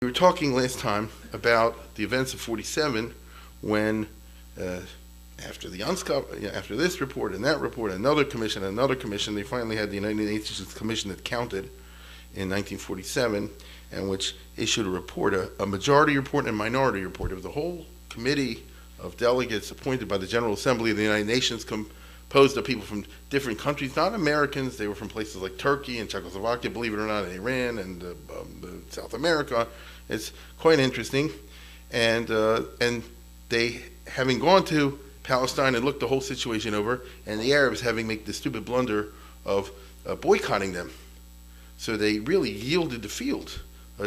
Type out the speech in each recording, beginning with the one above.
We were talking last time about the events of 47 when, after the after this report and that report, another commission, they finally had the United Nations Commission that counted in 1947, and which issued a report, a majority report and a minority report. It was a whole committee of delegates appointed by the General Assembly of the United Nations, composed of people from different countries, not Americans. They were from places like Turkey and Czechoslovakia, believe it or not, and Iran and South America. It's quite interesting, and they, having gone to Palestine and looked the whole situation over, and the Arabs having made the stupid blunder of boycotting them, so they really yielded the field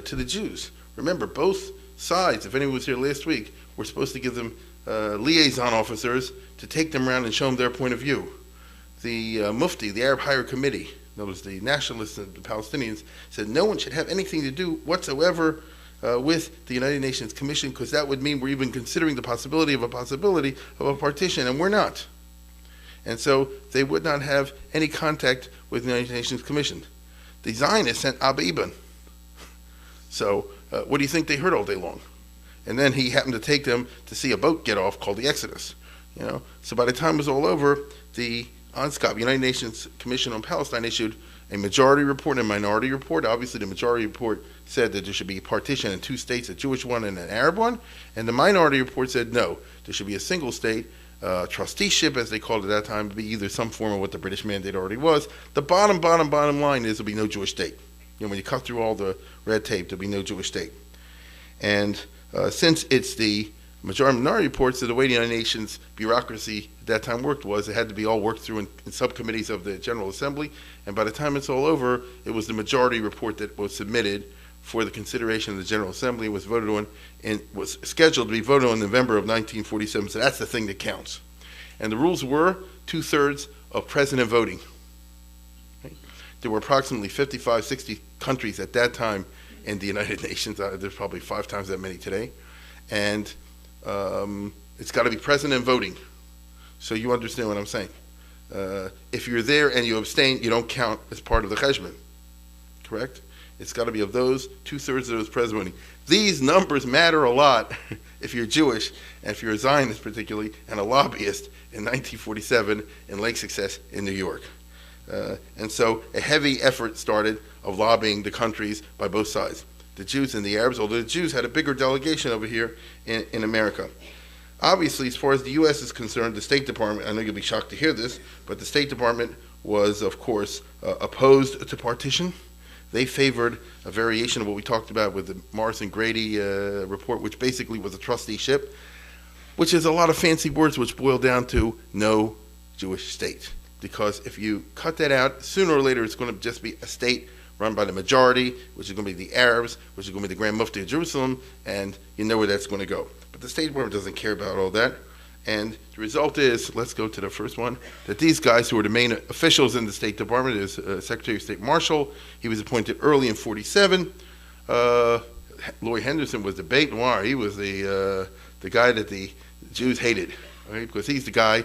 to the Jews. Remember, both sides, if anyone was here last week, were supposed to give them liaison officers to take them around and show them their point of view. The Mufti, the Arab Higher Committee, in other words, the nationalists and the Palestinians, said no one should have anything to do whatsoever with the United Nations Commission, because that would mean we're even considering the possibility of a partition, and we're not. And so they would not have any contact with the United Nations Commission. The Zionists sent Abba Eban. So what do you think they heard all day long? And then he happened to take them to see a boat get off called the Exodus. So by the time it was all over, the UNSCOP, United Nations Commission on Palestine, issued a majority report and a minority report. Obviously, the majority report said that there should be a partition in two states, a Jewish one and an Arab one. And the minority report said no, there should be a single state, trusteeship, as they called it at that time, to be either some form of what the British mandate already was. The bottom line is there'll be no Jewish state. When you cut through all the red tape, there'll be no Jewish state. And since it's the minority report, so the way the United Nations bureaucracy at that time worked was it had to be all worked through in subcommittees of the General Assembly, and by the time it's all over, it was the majority report that was submitted for the consideration of the General Assembly, was voted on, and was scheduled to be voted on in November of 1947, so that's the thing that counts. And the rules were 2/3 of president voting. Right? There were approximately 55, 60 countries at that time in the United Nations. There's probably 5 times that many today. And it's got to be president voting. So you understand what I'm saying. If you're there and you abstain, you don't count as part of the cheshbon. Correct? It's got to be of those 2/3 of those president voting. These numbers matter a lot if you're Jewish, and if you're a Zionist particularly, and a lobbyist in 1947 in Lake Success in New York. And so a heavy effort started of lobbying the countries by both sides, the Jews and the Arabs, although the Jews had a bigger delegation over here in America. Obviously, as far as the U.S. is concerned, the State Department, I know you'll be shocked to hear this, but the State Department was, of course, opposed to partition. They favored a variation of what we talked about with the Morrison-Grady report, which basically was a trusteeship, which is a lot of fancy words which boil down to no Jewish state. Because if you cut that out, sooner or later it's going to just be a state run by the majority, which is going to be the Arabs, which is going to be the Grand Mufti of Jerusalem, and you know where that's going to go. But the State Department doesn't care about all that. And the result is, let's go to the first one, that these guys who were the main officials in the State Department is Secretary of State Marshall. He was appointed early in 47. Lloyd Henderson was the bête noir. He was the guy that the Jews hated, right? Because he's the guy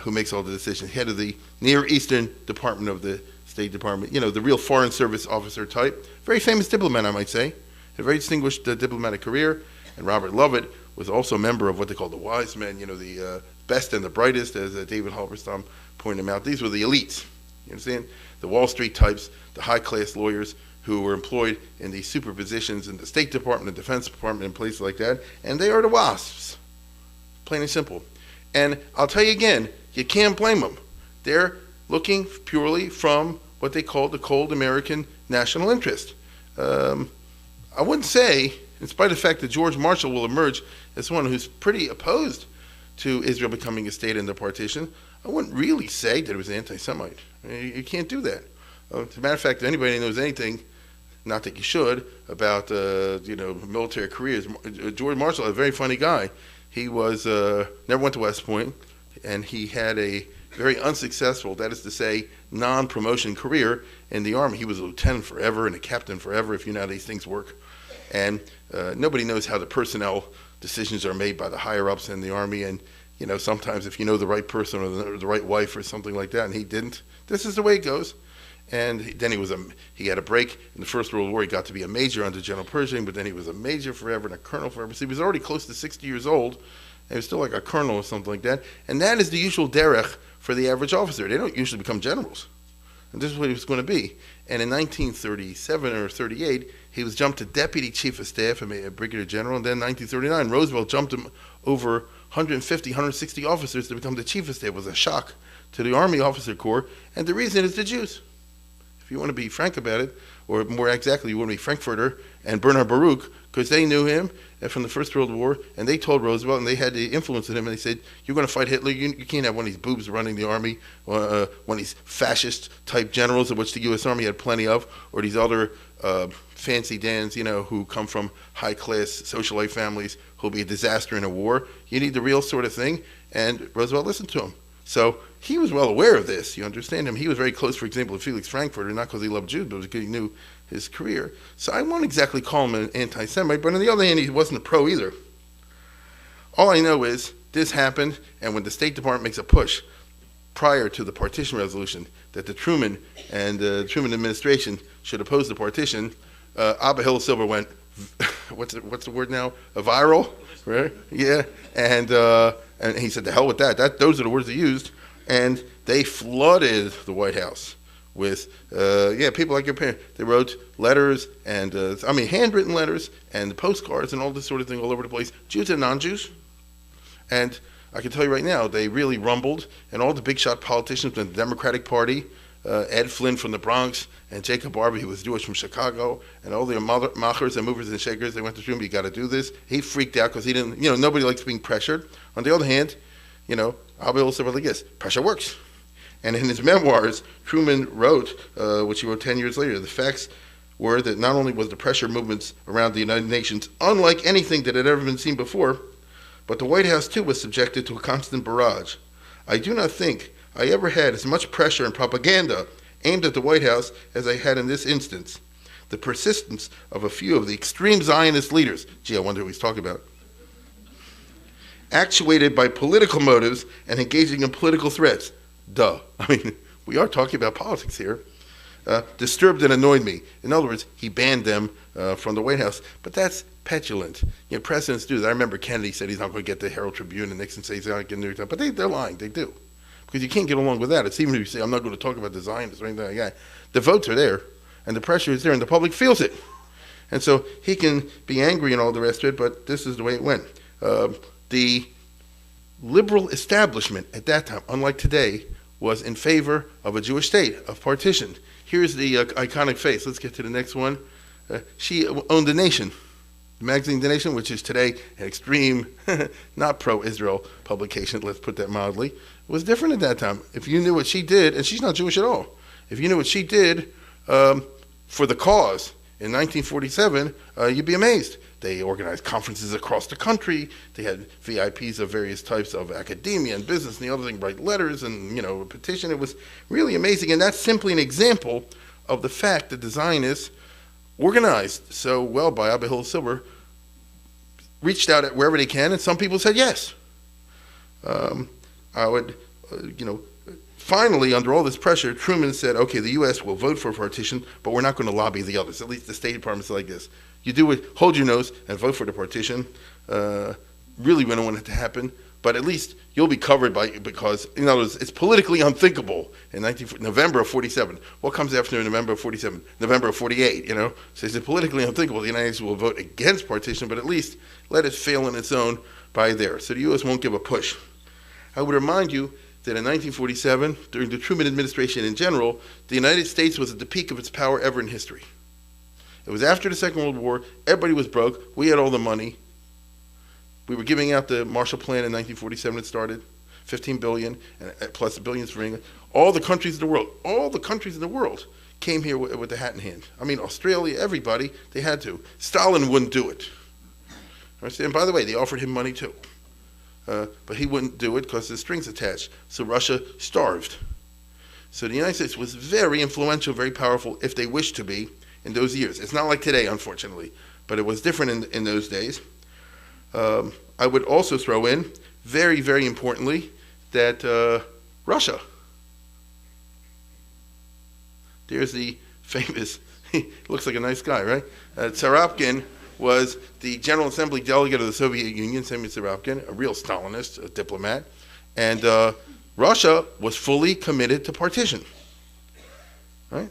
who makes all the decisions, head of the Near Eastern Department of the State Department, the real Foreign Service officer type. Very famous diplomat, I might say. A very distinguished diplomatic career. And Robert Lovett was also a member of what they call the wise men, the best and the brightest, as David Halberstam pointed out. These were the elites, you understand? The Wall Street types, the high-class lawyers who were employed in these super positions in the State Department, the Defense Department, and places like that. And they are the WASPs, plain and simple. And I'll tell you again, you can't blame them. They're looking purely from what they call the cold American national interest. I wouldn't say, in spite of the fact that George Marshall will emerge as one who's pretty opposed to Israel becoming a state in the partition, I wouldn't really say that it was anti-Semite. You can't do that. As a matter of fact, if anybody knows anything, not that you should, about military careers, George Marshall, a very funny guy. He was never went to West Point, and he had a very unsuccessful, that is to say, non-promotion career in the Army. He was a lieutenant forever and a captain forever, if you know how these things work. And nobody knows how the personnel decisions are made by the higher-ups in the Army. And, sometimes if you know the right person or the right wife or something like that, and he didn't, this is the way it goes. And then he had a break in the First World War. He got to be a major under General Pershing, but then he was a major forever and a colonel forever. So he was already close to 60 years old, and he was still like a colonel or something like that. And that is the usual derech for the average officer. They don't usually become generals. And this is what he was going to be. And in 1937 or 38, he was jumped to deputy chief of staff and a brigadier general. And then in 1939, Roosevelt jumped him over 150, 160 officers to become the chief of staff. It was a shock to the Army Officer Corps. And the reason is the Jews. If you want to be frank about it, or more exactly, you want to be Frankfurter and Bernard Baruch, because they knew him from the First World War, and they told Roosevelt, and they had the influence on him, and they said, you're going to fight Hitler, you can't have one of these boobs running the army, one of these fascist-type generals, of which the U.S. Army had plenty of, or these other fancy Dans, who come from high-class socialite families, who'll be a disaster in a war. You need the real sort of thing, and Roosevelt listened to him. So he was well aware of this. You understand him. He was very close, for example, to Felix Frankfurter, not because he loved Jews, but because he knew his career. So I won't exactly call him an anti-Semite, but on the other hand, he wasn't a pro either. All I know is this happened, and when the State Department makes a push prior to the partition resolution that the Truman and the Truman administration should oppose the partition, Abba Hill Silver went, what's the word now? Viral, right? Yeah, and he said, "The hell with that." Those are the words they used, and they flooded the White House with people like your parents. They wrote letters and handwritten letters and postcards and all this sort of thing all over the place, Jews and non-Jews. And I can tell you right now, they really rumbled, and all the big shot politicians in the Democratic Party, Ed Flynn from the Bronx and Jacob Barbie, who was Jewish from Chicago, and all the machers and movers and shakers, they went to Truman, you got to do this. He freaked out because he didn't, nobody likes being pressured. On the other hand, I'll be able to say like this, pressure works. And in his memoirs, Truman wrote, which he wrote 10 years later, the facts were that not only was the pressure movements around the United Nations unlike anything that had ever been seen before, but the White House too was subjected to a constant barrage. I do not think I ever had as much pressure and propaganda aimed at the White House as I had in this instance. The persistence of a few of the extreme Zionist leaders, gee, I wonder who he's talking about, actuated by political motives and engaging in political threats. Duh. We are talking about politics here. Disturbed and annoyed me. In other words, he banned them from the White House. But that's petulant. Presidents do that. I remember Kennedy said he's not going to get the Herald Tribune, and Nixon says he's not going to get the New York Times. But they're lying. They do. Because you can't get along with that. It's even if you say, I'm not going to talk about the Zionists or anything like that. The votes are there, and the pressure is there, and the public feels it. And so he can be angry and all the rest of it, but this is the way it went. The liberal establishment at that time, unlike today, was in favor of a Jewish state, of partition. Here's the iconic face. Let's get to the next one. She owned The Nation, the magazine The Nation, which is today an extreme, not pro-Israel publication, let's put that mildly. It was different at that time. If you knew what she did, and she's not Jewish at all, if you knew what she did for the cause in 1947, you'd be amazed. They organized conferences across the country. They had VIPs of various types of academia and business and the other thing, write letters and, a petition. It was really amazing. And that's simply an example of the fact that the Zionists, organized so well by Abba Hill Silver, reached out at wherever they can, and some people said yes. Finally, under all this pressure, Truman said, okay, the U.S. will vote for partition, but we're not going to lobby the others. At least the State Department's like this. You do it, hold your nose, and vote for the partition. Really, we don't want it to happen, but at least you'll be covered because, in other words, it's politically unthinkable in November of 47. What comes after November of 47? November of 48, So it's politically unthinkable. The United States will vote against partition, but at least let it fail on its own by there. So the U.S. won't give a push. I would remind you that in 1947, during the Truman administration in general, the United States was at the peak of its power ever in history. It was after the Second World War. Everybody was broke. We had all the money. We were giving out the Marshall Plan in 1947. It started, $15 billion, and plus the billions for England. All the countries in the world came here with the hat in hand. Australia, everybody, they had to. Stalin wouldn't do it. And by the way, they offered him money too. But he wouldn't do it because the strings attached. So Russia starved. So the United States was very influential, very powerful, if they wished to be, in those years. It's not like today, unfortunately, but it was different in those days. I would also throw in, very, very importantly, that Russia There's the famous, he looks like a nice guy, right? Tsarapkin was the General Assembly delegate of the Soviet Union, Semyon Tsarapkin, a real Stalinist, a diplomat. And Russia was fully committed to partition, right?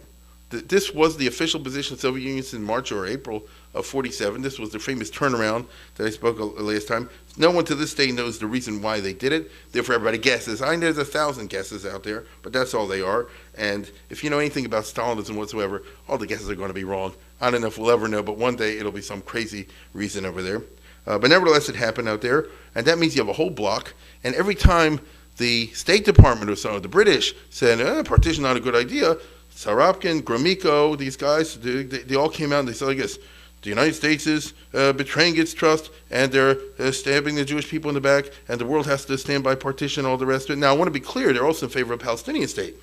This was the official position of the Soviet Union since March or April of 47. This was the famous turnaround that I spoke of last time. No one to this day knows the reason why they did it. Therefore, everybody guesses. I know there's 1,000 guesses out there, but that's all they are. And if you know anything about Stalinism whatsoever, all the guesses are going to be wrong. I don't know if we'll ever know, but one day it'll be some crazy reason over there. But nevertheless, it happened out there, and that means you have a whole block. And every time the State Department or some of the British said, partition not a good idea, Tsarapkin, Gromyko, these guys, they all came out and they said like this: the United States is betraying its trust, and they're stabbing the Jewish people in the back, and the world has to stand by partition, all the rest of it. Now, I want to be clear, they're also in favor of a Palestinian state.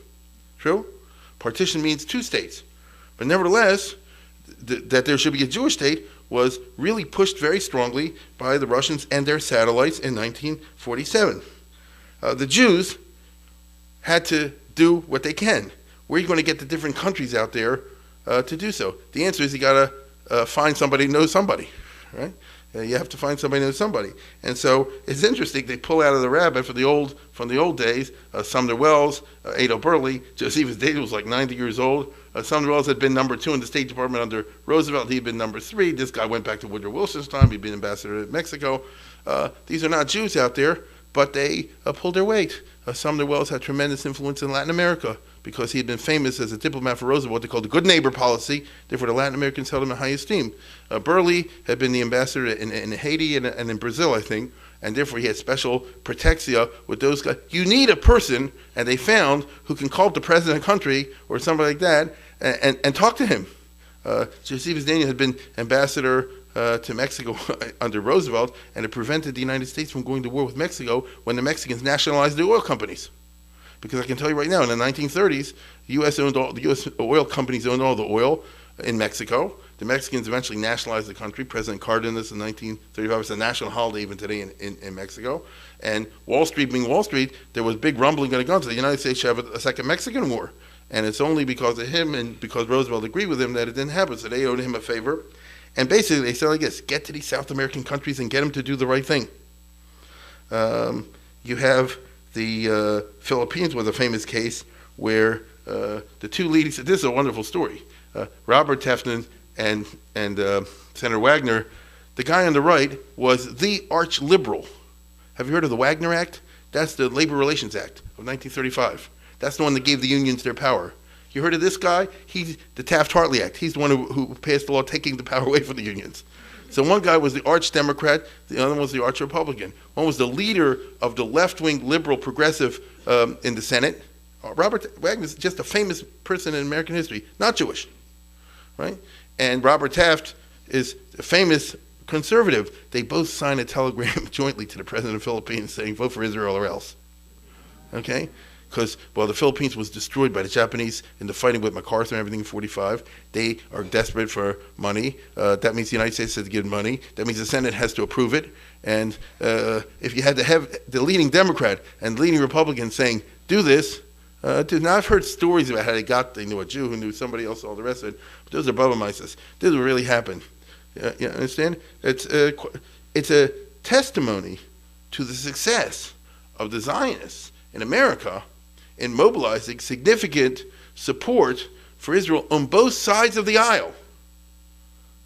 True? Partition means two states. But nevertheless, that there should be a Jewish state was really pushed very strongly by the Russians and their satellites in 1947. The Jews had to do what they can. Where are you going to get the different countries out there to do so? The answer is you got to find somebody who knows somebody, right? You have to find somebody who knows somebody. And so it's interesting, they pull out of the rabbit from the old days, Sumner Wells, Ado Burley. Josephus Davis was like 90 years old. Sumner Wells had been number 2 in the State Department under Roosevelt. He'd been number 3. This guy went back to Woodrow Wilson's time. He'd been ambassador to Mexico. These are not Jews out there, but they pulled their weight. Sumner Wells had tremendous influence in Latin America because he had been famous as a diplomat for Roosevelt, what they called the good neighbor policy. Therefore, the Latin Americans held him in high esteem. Burley had been the ambassador in Haiti and in Brazil, I think, and therefore he had special protexia with those guys. You need a person, and they found, who can call up the president of the country or somebody like that and talk to him. Josephus Daniel had been ambassador to Mexico under Roosevelt, and it prevented the United States from going to war with Mexico when the Mexicans nationalized the oil companies. Because I can tell you right now, in the 1930s, the U.S. oil companies owned all the oil in Mexico. The Mexicans eventually nationalized the country. President Cardenas in 1935. It's a national holiday even today in Mexico. And Wall Street being Wall Street, there was big rumbling going to go. So the United States should have a second Mexican war. And it's only because of him and because Roosevelt agreed with him that it didn't happen. So they owed him a favor. And basically they said like this: get to these South American countries and get them to do the right thing. You have the Philippines was a famous case where the two leading, this is a wonderful story, Robert Tefton and Senator Wagner. The guy on the right was the arch liberal. Have you heard of the Wagner Act? That's the Labor Relations Act of 1935. That's the one that gave the unions their power. You heard of this guy? He's the Taft-Hartley Act. He's the one who passed the law taking the power away from the unions. So one guy was the arch-Democrat, the other one was the arch-Republican. One was the leader of the left-wing liberal progressive in the Senate. Robert Wagner is just a famous person in American history, not Jewish, right? And Robert Taft is a famous conservative. They both signed a telegram jointly to the president of the Philippines saying, vote for Israel or else, okay? Because, well, the Philippines was destroyed by the Japanese in the fighting with MacArthur and everything in 45. They are desperate for money. That means the United States has to give money. That means the Senate has to approve it. And if you had to have the leading Democrat and leading Republican saying, do this, now I've heard stories about how they knew a Jew who knew somebody else, all the rest of it. But those are Bubba-Mises. This will really happen. You understand? It's a testimony to the success of the Zionists in America in mobilizing significant support for Israel on both sides of the aisle.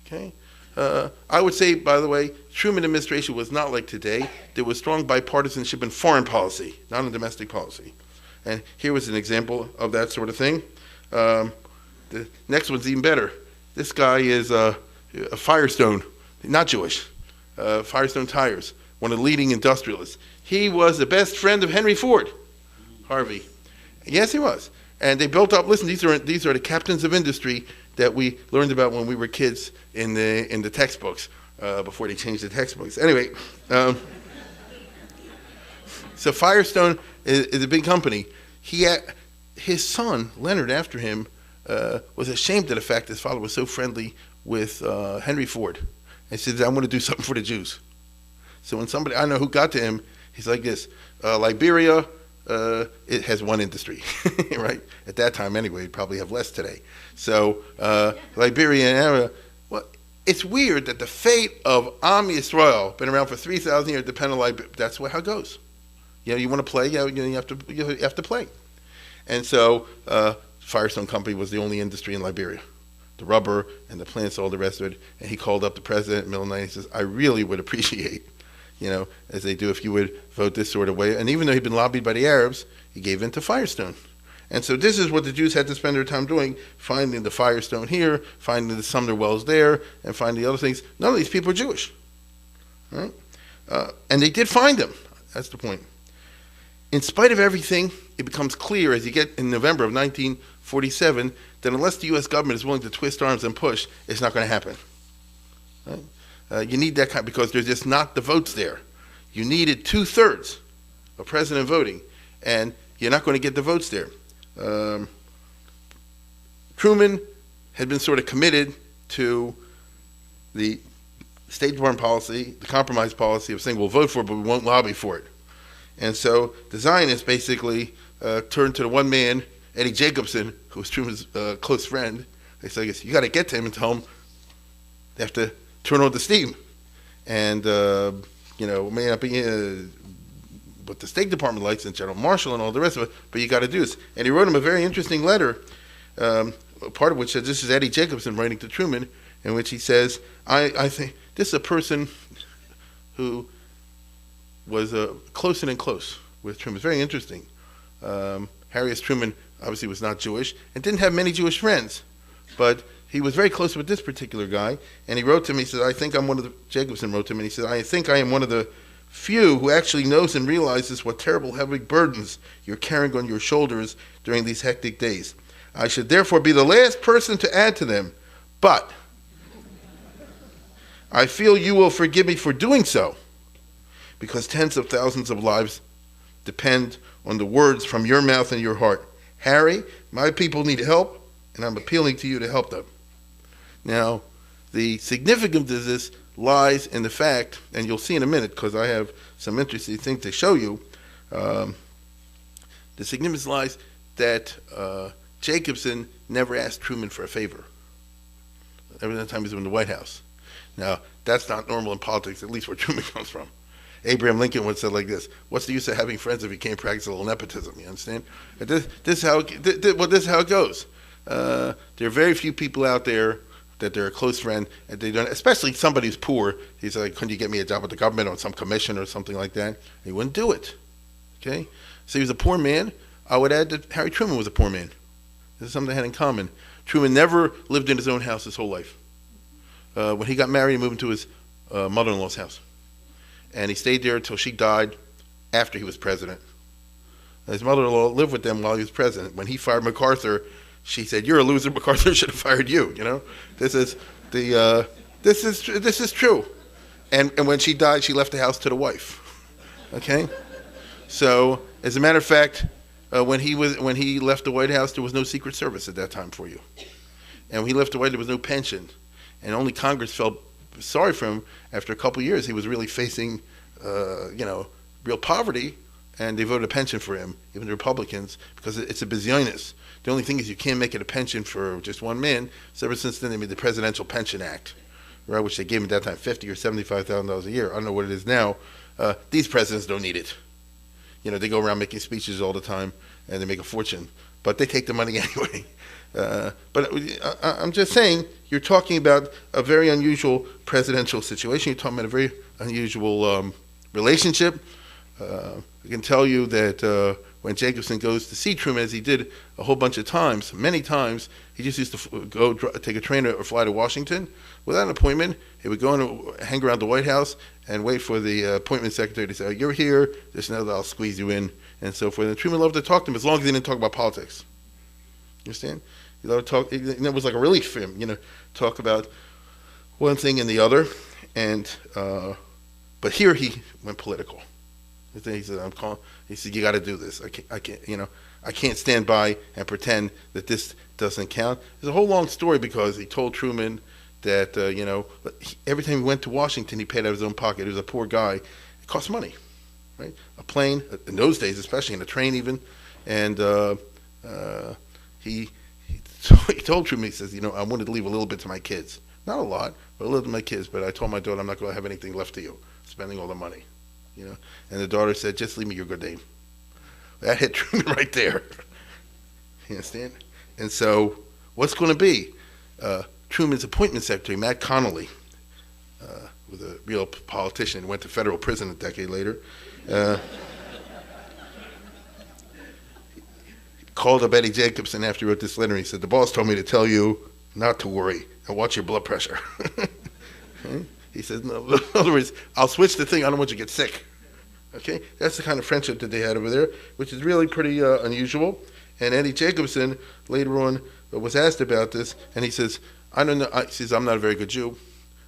Okay? I would say, by the way, Truman administration was not like today. There was strong bipartisanship in foreign policy, not in domestic policy. And here was an example of that sort of thing. The next one's even better. This guy is a Firestone, not Jewish, Firestone Tires, one of the leading industrialists. He was the best friend of Henry Ford, Harvey. Yes, he was. And they built up, listen, these are the captains of industry that we learned about when we were kids in the textbooks, before they changed the textbooks. Anyway, so Firestone is a big company. His son, Leonard, after him, was ashamed of the fact his father was so friendly with Henry Ford. And said, I want to do something for the Jews. So when somebody, I don't know who got to him, he's like this: Liberia, it has one industry, right? At that time, anyway, it'd probably have less today. So Liberia and Arab, well, it's weird that the fate of Am Yisrael, been around for 3,000 years, depend on Liberia. That's how it goes. You want to play, you have to play. And so Firestone Company was the only industry in Liberia. The rubber and the plants, all the rest of it. And he called up the president in the middle of the night and he says, I really would appreciate, as they do, if you would vote this sort of way. And even though he'd been lobbied by the Arabs, he gave in to Firestone. And so this is what the Jews had to spend their time doing, finding the Firestone here, finding the Sumner Wells there, and finding the other things. None of these people are Jewish. Right? And they did find them. That's the point. In spite of everything, it becomes clear as you get in November of 1947 that unless the U.S. government is willing to twist arms and push, it's not going to happen. Right? You need that kind, because there's just not the votes there. You needed 2/3 of president voting, and you're not going to get the votes there. Truman had been sort of committed to the State Department policy, the compromise policy of saying we'll vote for it, but we won't lobby for it. And so the Zionists basically turned to the one man, Eddie Jacobson, who was Truman's close friend. They said, you got to get to him and tell him they have to turn on the steam. And, it may not be what the State Department likes and General Marshall and all the rest of it, but you got to do this. And he wrote him a very interesting letter, part of which says, this is Eddie Jacobson writing to Truman, in which he says, I think this is a person who was close and close with Truman. It's very interesting. Harry S. Truman obviously was not Jewish and didn't have many Jewish friends, but he was very close with this particular guy. And he wrote to him, he said, Jacobson wrote to him, and he said, I think I am one of the few who actually knows and realizes what terrible heavy burdens you're carrying on your shoulders during these hectic days. I should therefore be the last person to add to them, but I feel you will forgive me for doing so, because tens of thousands of lives depend on the words from your mouth and your heart. Harry, my people need help, and I'm appealing to you to help them. Now, the significance of this lies in the fact, and you'll see in a minute, because I have some interesting things to show you, the significance lies that Jacobson never asked Truman for a favor every time he was in the White House. Now, that's not normal in politics, at least where Truman comes from. Abraham Lincoln once said like this, what's the use of having friends if you can't practice a little nepotism, you understand? This is how it goes. There are very few people out there that they're a close friend, and they don't, especially somebody who's poor. He's like, couldn't you get me a job with the government on some commission or something like that? He wouldn't do it, okay? So he was a poor man. I would add that Harry Truman was a poor man. This is something they had in common. Truman never lived in his own house his whole life. When he got married, he moved into his mother-in-law's house. And he stayed there until she died after he was president. His mother-in-law lived with them while he was president. When he fired MacArthur, she said, "You're a loser. MacArthur should have fired you." This is true. And when she died, she left the house to the wife. Okay, so as a matter of fact, when he left the White House, there was no Secret Service at that time for you, and when he left the White House, there was no pension, and only Congress felt sorry for him. After a couple of years, he was really facing, real poverty, and they voted a pension for him, even the Republicans, because it's a bizionist. The only thing is you can't make it a pension for just one man. So ever since then, they made the Presidential Pension Act, right, which they gave him at that time $50,000 or $75,000 a year. I don't know what it is now. These presidents don't need it. They go around making speeches all the time, and they make a fortune. But they take the money anyway. But I'm just saying, you're talking about a very unusual presidential situation. You're talking about a very unusual relationship. I can tell you that when Jacobson goes to see Truman, as he did a whole bunch of times, many times, he just used to go take a train or fly to Washington without an appointment. He would go and hang around the White House and wait for the appointment secretary to say, "Oh, you're here, there's another, I'll squeeze you in," and so forth. And Truman loved to talk to him as long as he didn't talk about politics. You understand? He loved to talk, and it was like a relief for him, talk about one thing and the other. And but here he went political. He said, he said, "You got to do this. I can't stand by and pretend that this doesn't count." There's a whole long story because he told Truman that every time he went to Washington, he paid out of his own pocket. He was a poor guy. It cost money. right? A plane, in those days especially, in a train even, and he told Truman, he says, I wanted to leave a little bit to my kids. Not a lot, but a little to my kids, but I told my daughter I'm not going to have anything left to you, spending all the money, And the daughter said, just leave me your good name. That hit Truman right there. You understand? And so what's going to be? Truman's appointment secretary, Matt Connolly, was a real politician, went to federal prison a decade later, called up Eddie Jacobson after he wrote this letter. He said, the boss told me to tell you not to worry and watch your blood pressure. He says, no, in other words, I'll switch the thing. I don't want you to get sick. Okay? That's the kind of friendship that they had over there, which is really pretty unusual. And Eddie Jacobson later on was asked about this, and he says, I don't know. He says, I'm not a very good Jew.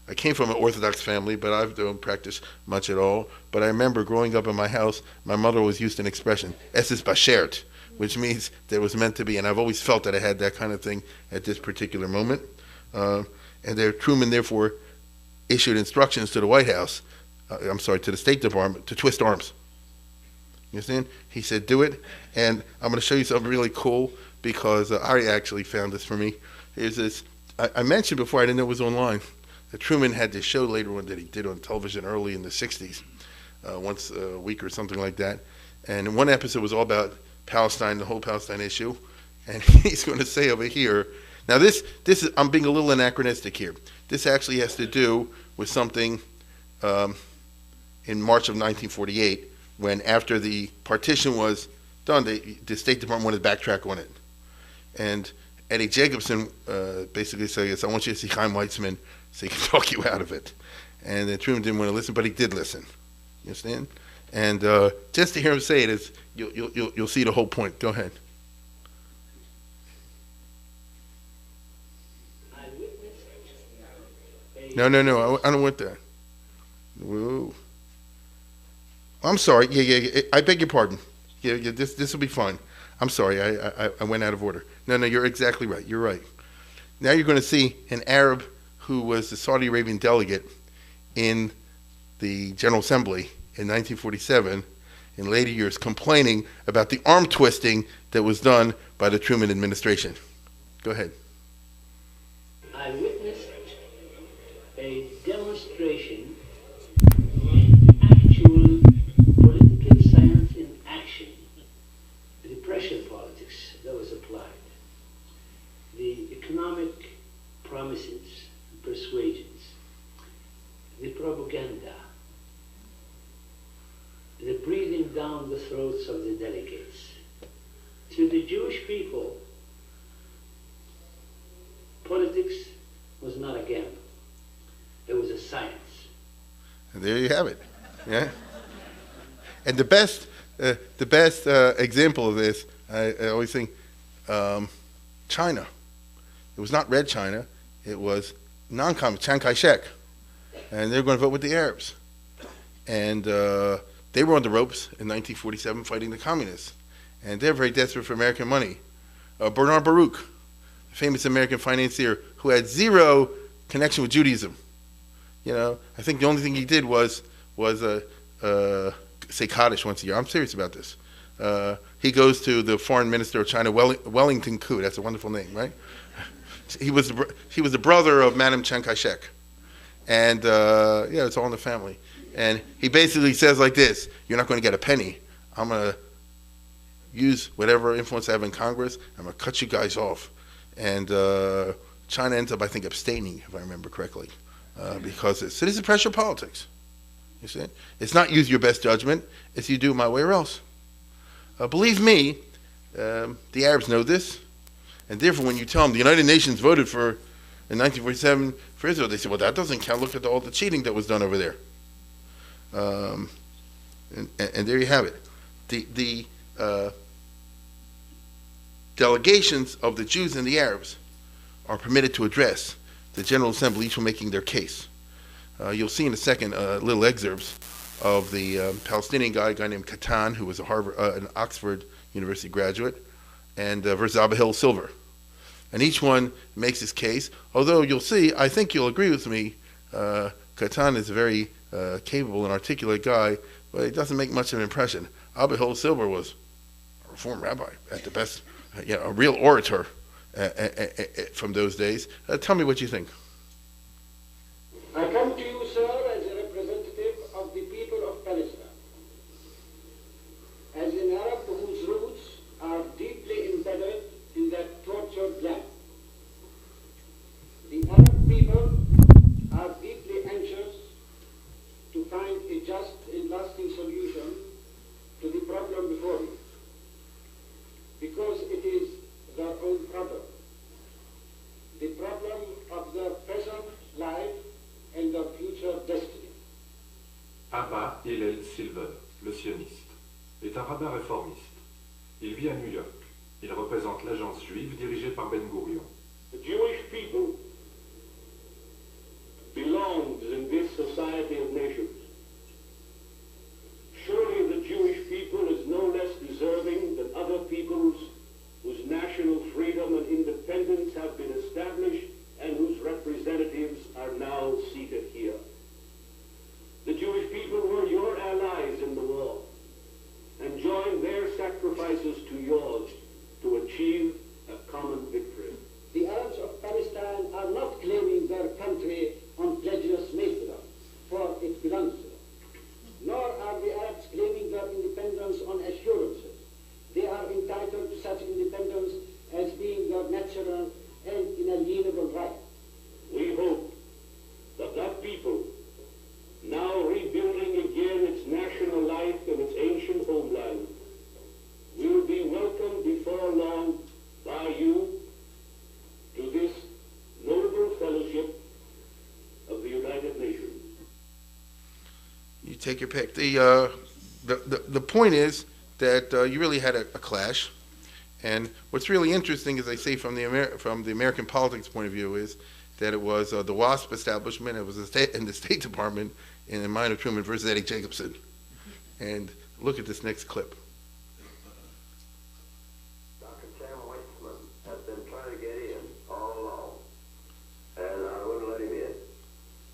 I came from an Orthodox family, but I don't practice much at all. But I remember growing up in my house, my mother always used an expression, es ist bashert, which means that it was meant to be. And I've always felt that I had that kind of thing at this particular moment. Truman, therefore, issued instructions to the White House, to the State Department, to twist arms. You understand? He said, do it. And I'm going to show you something really cool, because Ari actually found this for me. Here's this. I mentioned before, I didn't know it was online, that Truman had this show later on that he did on television early in the 60s, once a week or something like that. And one episode was all about Palestine, the whole Palestine issue. And he's going to say over here, now this is, I'm being a little anachronistic here. This actually has to do with something in March of 1948, when after the partition was done, the State Department wanted to backtrack on it. And Eddie Jacobson basically said, I want you to see Chaim Weizmann so he can talk you out of it. And then Truman didn't want to listen, but he did listen. You understand? And just to hear him say it is, you'll see the whole point. Go ahead. No, I don't want that. Whoa. I'm sorry. Yeah. I beg your pardon. Yeah. This will be fine. I'm sorry. I went out of order. No. You're exactly right. You're right. Now you're going to see an Arab who was the Saudi Arabian delegate in the General Assembly in 1947, in later years, complaining about the arm twisting that was done by the Truman administration. Go ahead. I witnessed a demonstration in actual political science in action, the pressure politics that was applied, the economic promises, persuasions, the propaganda, the breathing down the throats of the delegates. To the Jewish people, politics was not a gamble. It was a science. And there you have it. Yeah. And the best example of this, I always think, China. It was not Red China. It was non-communist, Chiang Kai-shek. And they were going to vote with the Arabs. And they were on the ropes in 1947 fighting the communists. And they're very desperate for American money. Bernard Baruch, a famous American financier who had zero connection with Judaism. I think the only thing he did was say Kaddish once a year. I'm serious about this. He goes to the foreign minister of China, Wellington Koo. That's a wonderful name, right? He was the brother of Madame Chiang Kai-shek. And it's all in the family. And he basically says like this, you're not going to get a penny. I'm going to use whatever influence I have in Congress. I'm going to cut you guys off. And China ends up, I think, abstaining, if I remember correctly, because this is pressure politics. You see? It's not use your best judgment. It's you do it my way or else. Believe me, the Arabs know this. And therefore, when you tell them the United Nations voted in 1947 for Israel, they say, well, that doesn't count. Look at all the cheating that was done over there. And there you have it. The delegations of the Jews and the Arabs are permitted to address the General Assembly, each one making their case. You'll see in a second little excerpts of the Palestinian guy named Katan, who was an Oxford University graduate, and versus Abihel Silver. And each one makes his case, although you'll see, I think you'll agree with me, Katan is a very capable and articulate guy, Well, it doesn't make much of an impression. Abba Silber was a Reform rabbi at the best, a real orator from those days. Tell me what you think. I come to you, sir, as a representative of the people of Palestine, as an Arab whose roots are deeply embedded in that tortured land. The Arab people are deeply anxious to find a just and lasting solution to the problem before you, because it is their own problem, the problem of their present life and their future destiny. Abba Hillel Silver, le sioniste, est un rabbin réformiste. Il vit à New York. Il représente l'agence juive dirigée par Ben Gurion. The Jewish people belongs in this society of nations. Surely the Jewish people is no less deserving than other peoples whose national freedom and independence have been established and whose representatives are now seated here. The Jewish people were your allies in the war and joined their sacrifices to yours to achieve a common victory. The Arabs of Palestine are not claiming their country on pledges made to them, for it belongs to them. Nor are the Arabs claiming their independence on assurances. They are entitled to such independence as being their natural and inalienable right. We hope that that people, now rebuilding again its national life and its ancient homeland, will be welcomed before long by you to this noble fellowship of the United Nations. You take your pick. The point is that you really had a clash, and what's really interesting, as I say from the American politics point of view, is that it was the WASP establishment. It was in the State Department in the mind of Truman versus Eddie Jacobson. And look at this next clip. Has been trying to get in all along, and I wouldn't let him in.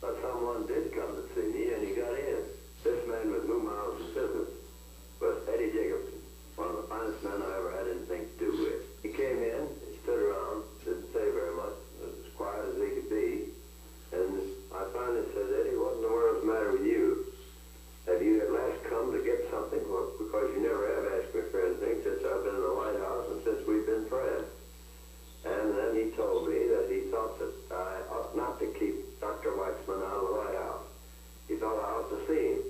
But someone did come to see me, and he got in. This man with whom I was in business was Eddie Jacobson, one of the finest men I ever had anything to do with. He came in, he stood around, didn't say very much, was as quiet as he could be, and I finally said, Eddie, what in the world's the matter with you? Have you at last come to get something? Well, because you never have asked me for anything since I've been in the White House and since we've been friends. And then he told me that he thought that I ought not to keep Dr. Weitzman out of the White House. He thought I ought to see him.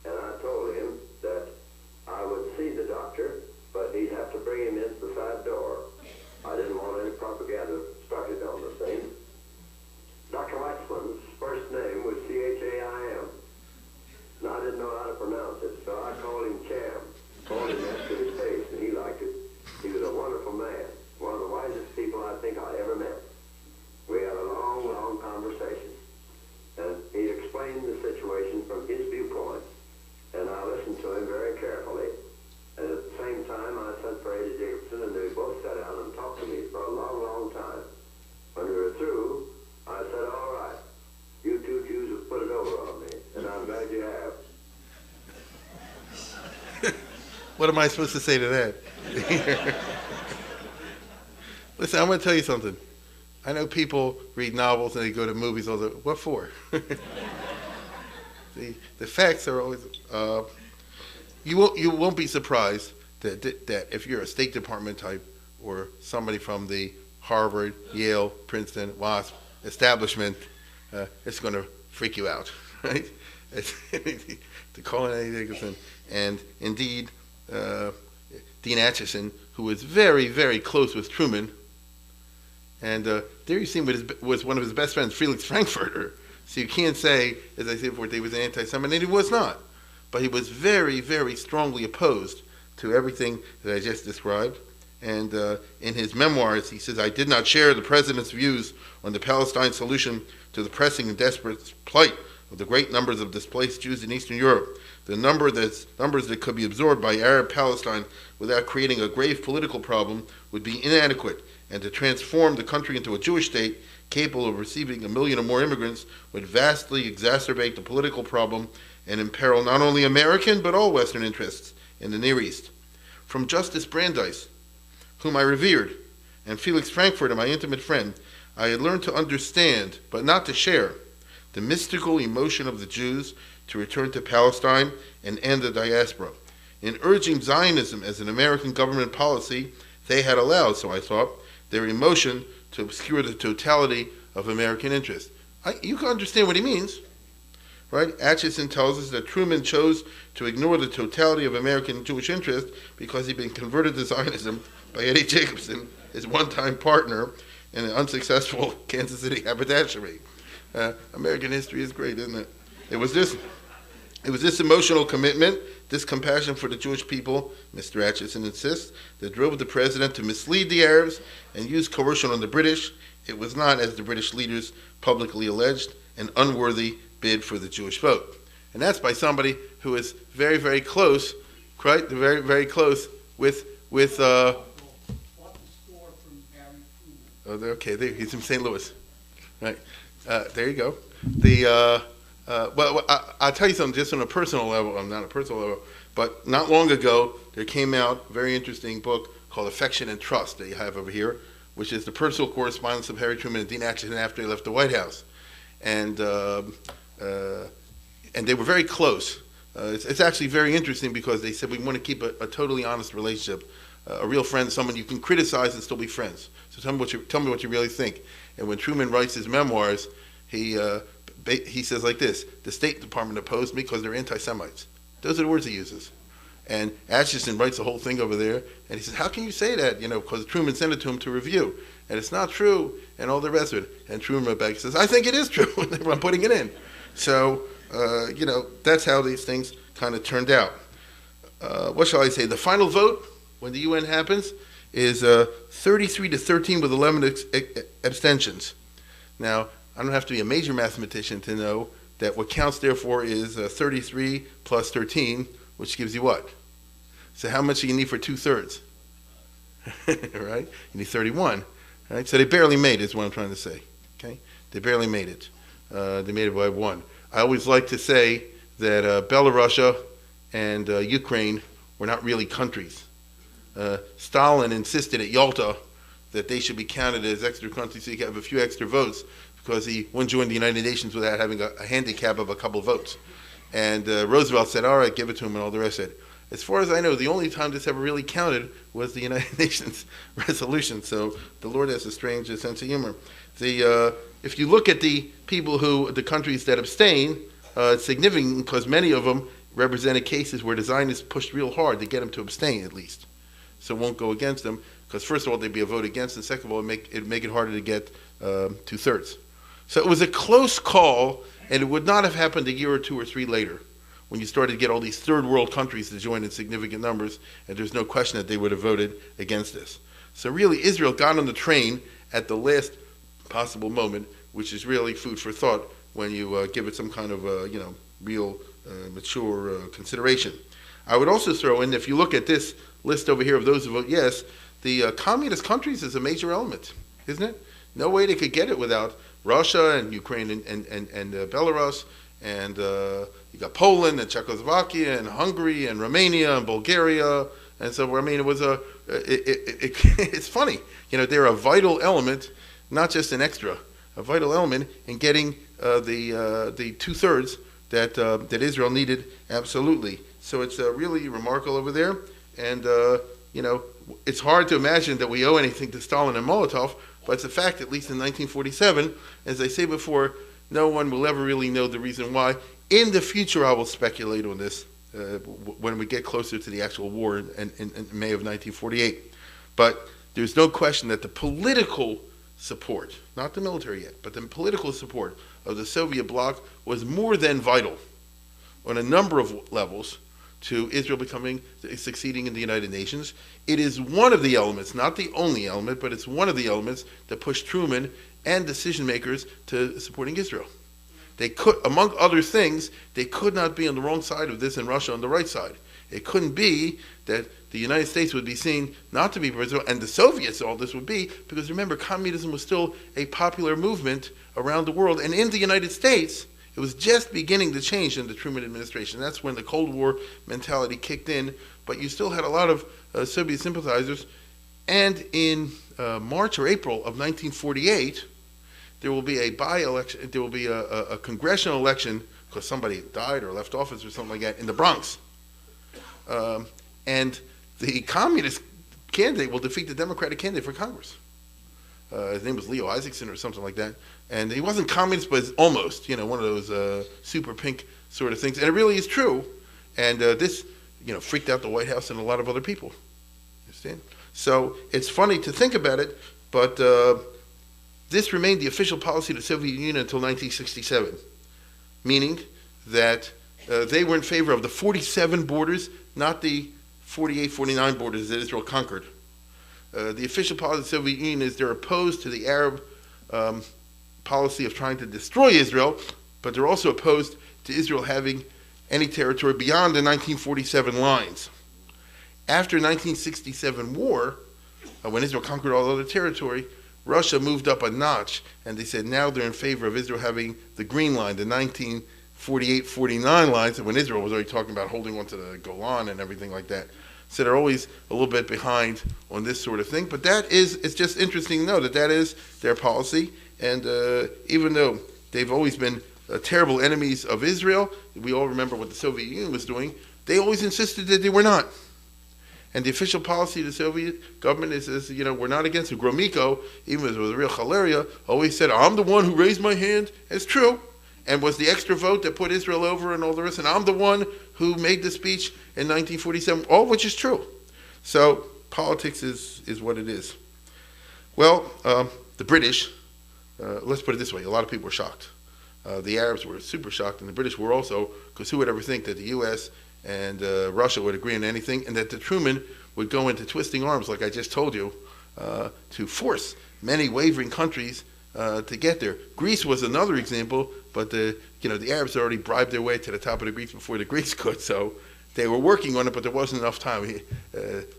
And I told him that I would see the doctor, but he'd have to bring him in the side door. I didn't want any propaganda started on the thing. Dr. Weitzman's first name was C-H-A-I-M. And I didn't know how to pronounce it, so I called him Cham. Called him next to his face, and he liked it. He was a wonderful man. One of the wisest people I think I ever met. We had a long, long conversation. And he explained the situation from his viewpoint. And I listened to him very carefully. And at the same time, I sent for Eddie Jacobson, and they both sat down and talked to me for a long, long time. When we were through, I said, all right, you two Jews have put it over on me, and I'm glad you have. What am I supposed to say to that? Listen, I'm going to tell you something. I know people read novels and they go to movies all the what for? The facts are always. You won't be surprised that if you're a State Department type or somebody from the Harvard, Yale, Princeton, WASP establishment, it's going to freak you out, right? To call in Eddie Jacobson, and indeed Dean Acheson, who was very, very close with Truman. And there you see him was one of his best friends, Felix Frankfurter. So you can't say, as I said before, that he was an anti-Semite, and he was not. But he was very, very strongly opposed to everything that I just described. And in his memoirs, he says, I did not share the president's views on the Palestine solution to the pressing and desperate plight of the great numbers of displaced Jews in Eastern Europe. The numbers that could be absorbed by Arab Palestine without creating a grave political problem would be inadequate, and to transform the country into a Jewish state capable of receiving 1 million or more immigrants would vastly exacerbate the political problem and imperil not only American but all Western interests in the Near East. From Justice Brandeis, whom I revered, and Felix Frankfurter, my intimate friend, I had learned to understand, but not to share, the mystical emotion of the Jews to return to Palestine and end the diaspora. In urging Zionism as an American government policy, they had allowed, so I thought, their emotion to obscure the totality of American interest. You can understand what he means, right? Atchison tells us that Truman chose to ignore the totality of American Jewish interest because he'd been converted to Zionism by Eddie Jacobson, his one-time partner in an unsuccessful Kansas City haberdashery. American history is great, isn't it? It was this emotional commitment, this compassion for the Jewish people, Mr. Atchison insists, that drove the president to mislead the Arabs and use coercion on the British. It was not, as the British leaders publicly alleged, an unworthy bid for the Jewish vote. And that's by somebody who is very, very close, right? Very, very close with What's the score from Harry Truman? okay, he's from St. Louis, right? There you go. I'll tell you something just on a personal level. I'm not a personal level, but not long ago there came out a very interesting book called Affection and Trust that you have over here, which is the personal correspondence of Harry Truman and Dean Atchison after he left the White House, and they were very close. It's actually very interesting because they said we want to keep a totally honest relationship, a real friend, someone you can criticize and still be friends. So tell me what you really think. And when Truman writes his memoirs, he says like this: the State Department opposed me because they're anti-Semites. Those are the words he uses. And Atchison writes the whole thing over there, and he says, how can you say that? Because Truman sent it to him to review, and it's not true, and all the rest of it. And Truman wrote back and says, I think it is true, I'm putting it in. So, that's how these things kind of turned out. What shall I say? The final vote, when the UN happens, is 33-13 with 11 abstentions. Now, I don't have to be a major mathematician to know that what counts, therefore, is 33 plus 13, which gives you what? So how much do you need for 2/3? Right? You need 31. Right? So they barely made it, is what I'm trying to say. Okay? They barely made it. They made it by 1. I always like to say that Belarus and Ukraine were not really countries. Stalin insisted at Yalta that they should be counted as extra countries so you could have a few extra votes, because he wouldn't join the United Nations without having a handicap of a couple of votes. And Roosevelt said, all right, give it to him, and all the rest of it. As far as I know, the only time this ever really counted was the United Nations resolution. So the Lord has a strange sense of humor. If you look at the countries that abstain, it's significant because many of them represented cases where the Zionists pushed real hard to get them to abstain, at least. So it won't go against them, because first of all, there'd be a vote against, and second of all, it'd make it harder to get 2/3. So it was a close call, and it would not have happened a year or 2 or 3 later, when you started to get all these third world countries to join in significant numbers, and there's no question that they would have voted against this. So really, Israel got on the train at the last possible moment, which is really food for thought when you give it some kind of real mature consideration. I would also throw in, if you look at this list over here of those who vote yes, the communist countries is a major element, isn't it? No way they could get it without Russia and Ukraine and Belarus, and you got Poland and Czechoslovakia and Hungary and Romania and Bulgaria, and so I mean it was it's funny, they're a vital element, not just an extra, a vital element in getting the 2/3 that Israel needed absolutely. So it's really remarkable over there, and it's hard to imagine that we owe anything to Stalin and Molotov. But it's a fact, at least in 1947, as I say before, no one will ever really know the reason why. In the future, I will speculate on this when we get closer to the actual war in May of 1948. But there's no question that the political support, not the military yet, but the political support of the Soviet bloc was more than vital on a number of levels to Israel succeeding in the United Nations. It is one of the elements, not the only element, but it's one of the elements that pushed Truman and decision makers to supporting Israel. They could, among other things, they could not be on the wrong side of this and Russia on the right side. It couldn't be that the United States would be seen not to be for Israel, and the Soviets, all this would be, because remember, communism was still a popular movement around the world, and in the United States, It was just beginning to change in the Truman administration. That's when the Cold War mentality kicked in, but you still had a lot of Soviet sympathizers. And in March or April of 1948, there will be a by-election, there will be a congressional election because somebody died or left office or something like that in the Bronx. And the communist candidate will defeat the Democratic candidate for Congress. His name was Leo Isaacson or something like that. And he wasn't communist, but almost, one of those super pink sort of things. And it really is true. And this, freaked out the White House and a lot of other people. Understand? So it's funny to think about it, but this remained the official policy of the Soviet Union until 1967, meaning that they were in favor of the 47 borders, not the 48, 49 borders that Israel conquered. The official policy of the Soviet Union is they're opposed to the Arab policy of trying to destroy Israel, but they're also opposed to Israel having any territory beyond the 1947 lines. After 1967 war, when Israel conquered all other territory, Russia moved up a notch, and they said now they're in favor of Israel having the green line, the 1948-49 lines, when Israel was already talking about holding on to the Golan and everything like that. So they're always a little bit behind on this sort of thing. But it's just interesting to know that is their policy. And even though they've always been terrible enemies of Israel, we all remember what the Soviet Union was doing, they always insisted that they were not. And the official policy of the Soviet government is we're not against it. Gromyko, even if it was a real chalaria, always said, I'm the one who raised my hand. It's true. And was the extra vote that put Israel over and all the rest. And I'm the one who made the speech in 1947, all which is true. So politics is what it is. Well, the British, let's put it this way, a lot of people were shocked. The Arabs were super shocked, and the British were also, because who would ever think that the U.S. and Russia would agree on anything, and that the Truman would go into twisting arms, like I just told you, to force many wavering countries to get there. Greece was another example, but the Arabs already bribed their way to the top of the Greeks before the Greeks could, so they were working on it, but there wasn't enough time.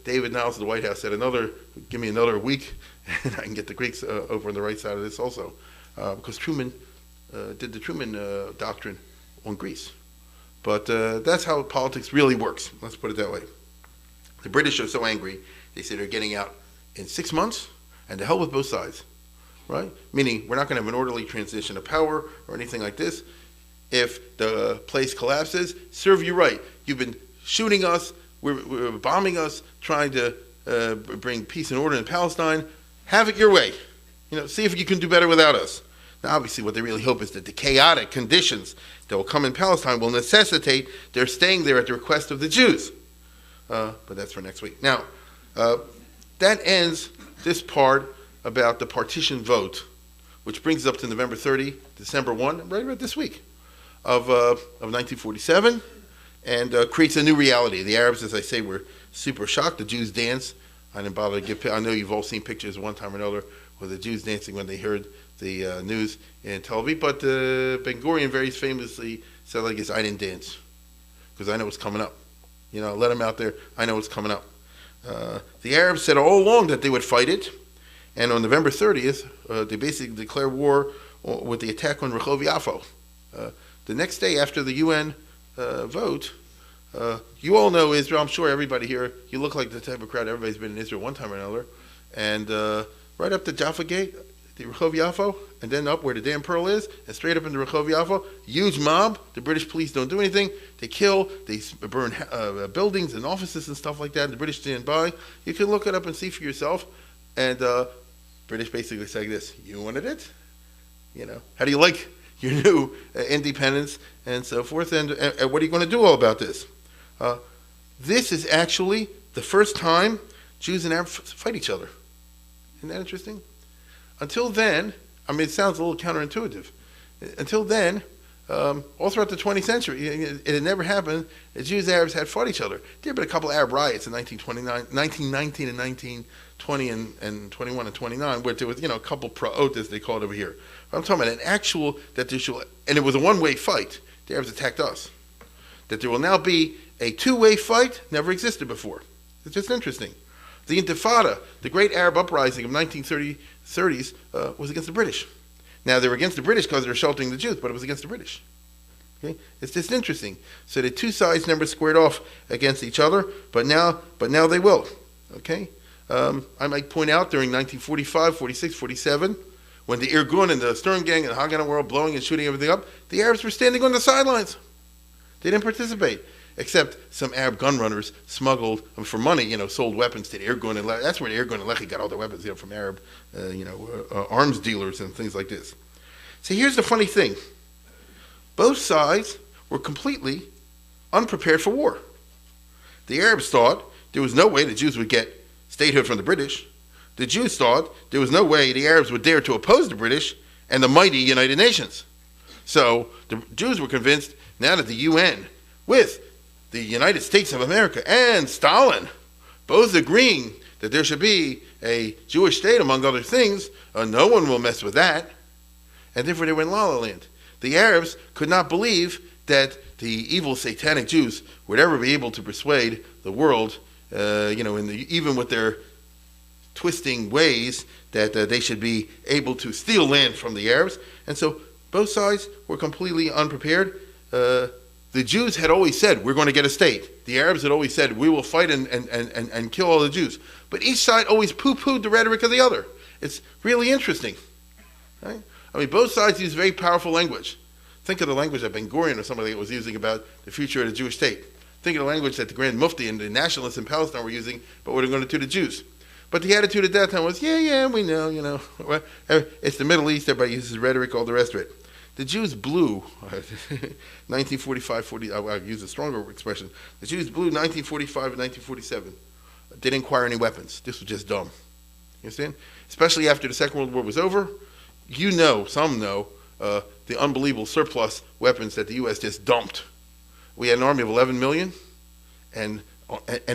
David Niles of the White House said, give me another week, and I can get the Greeks over on the right side of this also, because Truman did the Truman doctrine on Greece. But that's how politics really works. Let's put it that way. The British are so angry, they say they're getting out in 6 months, and to hell with both sides, right? Meaning we're not going to have an orderly transition of power or anything like this. If the place collapses, serve you right. You've been shooting us, we're bombing us, trying to bring peace and order in Palestine. Have it your way. See if you can do better without us. Now, obviously, what they really hope is that the chaotic conditions that will come in Palestine will necessitate their staying there at the request of the Jews. But that's for next week. Now, that ends this part about the partition vote, which brings us up to November 30, December 1, right about this week, of 1947, and creates a new reality. The Arabs, as I say, were super shocked. The Jews danced. I didn't bother to give. I know you've all seen pictures one time or another with the Jews dancing when they heard the news in Tel Aviv. But Ben Gurion very famously said like this, I didn't dance because I know what's coming up. Let them out there. I know what's coming up. The Arabs said all along that they would fight it. And on November 30th, they basically declared war with the attack on Rehov Yafo. The next day after the UN vote, you all know Israel. I'm sure everybody here, you look like the type of crowd, everybody's been in Israel one time or another. And right up to Jaffa Gate, the Rehov Yafo, and then up where the Dam Pearl is, and straight up into Rehov Yafo, huge mob. The British police don't do anything. They kill, they burn buildings and offices and stuff like that. The British stand by. You can look it up and see for yourself. And British basically say this, you wanted it? How do you like your new independence and so forth? And what are you going to do all about this? This is actually the first time Jews and Arabs fight each other. Isn't that interesting? Until then, it sounds a little counterintuitive. Until then, all throughout the 20th century, it had never happened that Jews and Arabs had fought each other. There had been a couple of Arab riots in 1919 and 1920 and 21 and 29, where there was, a couple pro-ot, as they call it over here. But I'm talking about an actual, and it was a one-way fight. The Arabs attacked us. That there will now be a two-way fight, never existed before. It's just interesting. The Intifada, the great Arab uprising of 1930s, was against the British. Now, they were against the British because they were sheltering the Jews, but it was against the British. Okay? It's just interesting. So the two sides never squared off against each other, but now they will. Okay? I might point out during 1945, 46, 47, when the Irgun and the Stern Gang and the Haganah were all blowing and shooting everything up, the Arabs were standing on the sidelines. They didn't participate, except some Arab gun runners smuggled, for money, sold weapons to the Irgun, and that's where the Irgun and Lehi got all their weapons, from Arab, arms dealers and things like this. So here's the funny thing. Both sides were completely unprepared for war. The Arabs thought there was no way the Jews would get statehood from the British. The Jews thought there was no way the Arabs would dare to oppose the British and the mighty United Nations. So the Jews were convinced now that the UN, with the United States of America and Stalin, both agreeing that there should be a Jewish state, among other things, no one will mess with that. And therefore they were in La La Land. The Arabs could not believe that the evil satanic Jews would ever be able to persuade the world, even with their twisting ways, that they should be able to steal land from the Arabs. And so both sides were completely unprepared. The Jews had always said, we're going to get a state. The Arabs had always said, we will fight and kill all the Jews. But each side always poo-pooed the rhetoric of the other. It's really interesting. Right? Both sides use very powerful language. Think of the language that Ben Gurion or somebody was using about the future of the Jewish state. Think of the language that the Grand Mufti and the nationalists in Palestine were using about what they're going to do to Jews. But the attitude at that time was, yeah, we know, it's the Middle East, everybody uses rhetoric, all the rest of it. The Jews blew, 1945, 40, I'll use a stronger expression. The Jews blew 1945 and 1947. They didn't acquire any weapons. This was just dumb. You understand? Especially after the Second World War was over, some know, the unbelievable surplus weapons that the U.S. just dumped. We had an army of 11 million and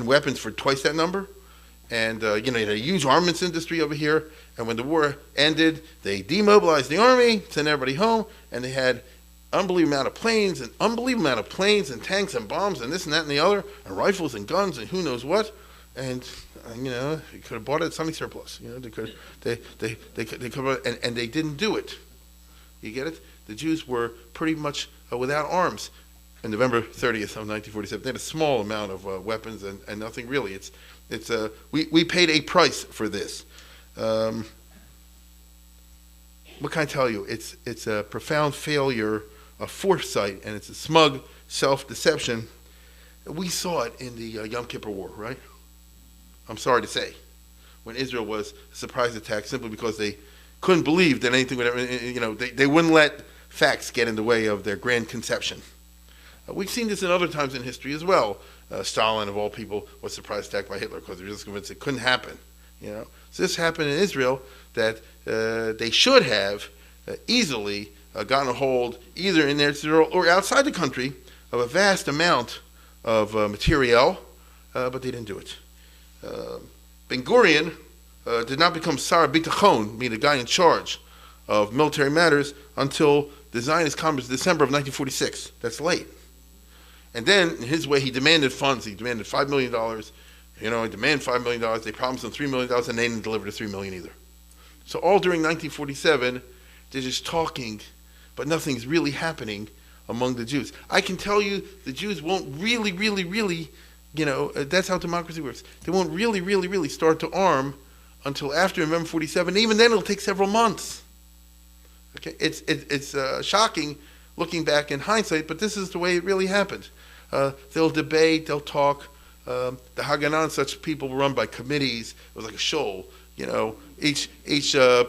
weapons for twice that number. And, you had a huge armaments industry over here. And when the war ended, they demobilized the army, sent everybody home, and they had unbelievable amount of planes and tanks and bombs and this and that and the other, and rifles and guns and who knows what. And, you could have bought it at something surplus. They could and they didn't do it. You get it? The Jews were pretty much without arms on November 30th of 1947. They had a small amount of weapons and nothing really. We paid a price for this. What can I tell you? It's a profound failure of foresight, and it's a smug self-deception. We saw it in the Yom Kippur War, right? I'm sorry to say, when Israel was a surprise attack simply because they couldn't believe that anything would ever, they wouldn't let facts get in the way of their grand conception. We've seen this in other times in history as well. Stalin, of all people, was surprise attacked by Hitler because they were just convinced it couldn't happen. So this happened in Israel, that they should have easily gotten a hold, either in Israel or outside the country, of a vast amount of materiel, but they didn't do it. Ben Gurion did not become Sar Bitachon, meaning the guy in charge of military matters, until the Zionist Congress, December of 1946. That's late. And then, in his way, he demanded funds. He demanded $5 million. He demanded $5 million. They promised him $3 million, and they didn't deliver the $3 million either. So all during 1947, they're just talking, but nothing's really happening among the Jews. I can tell you the Jews won't really, that's how democracy works. They won't really start to arm until after November 47. Even then, it'll take several months. Okay, it's shocking looking back in hindsight, but this is the way it really happened. They'll debate, they'll talk. The Haganah and such people were run by committees. It was like a shoal. Each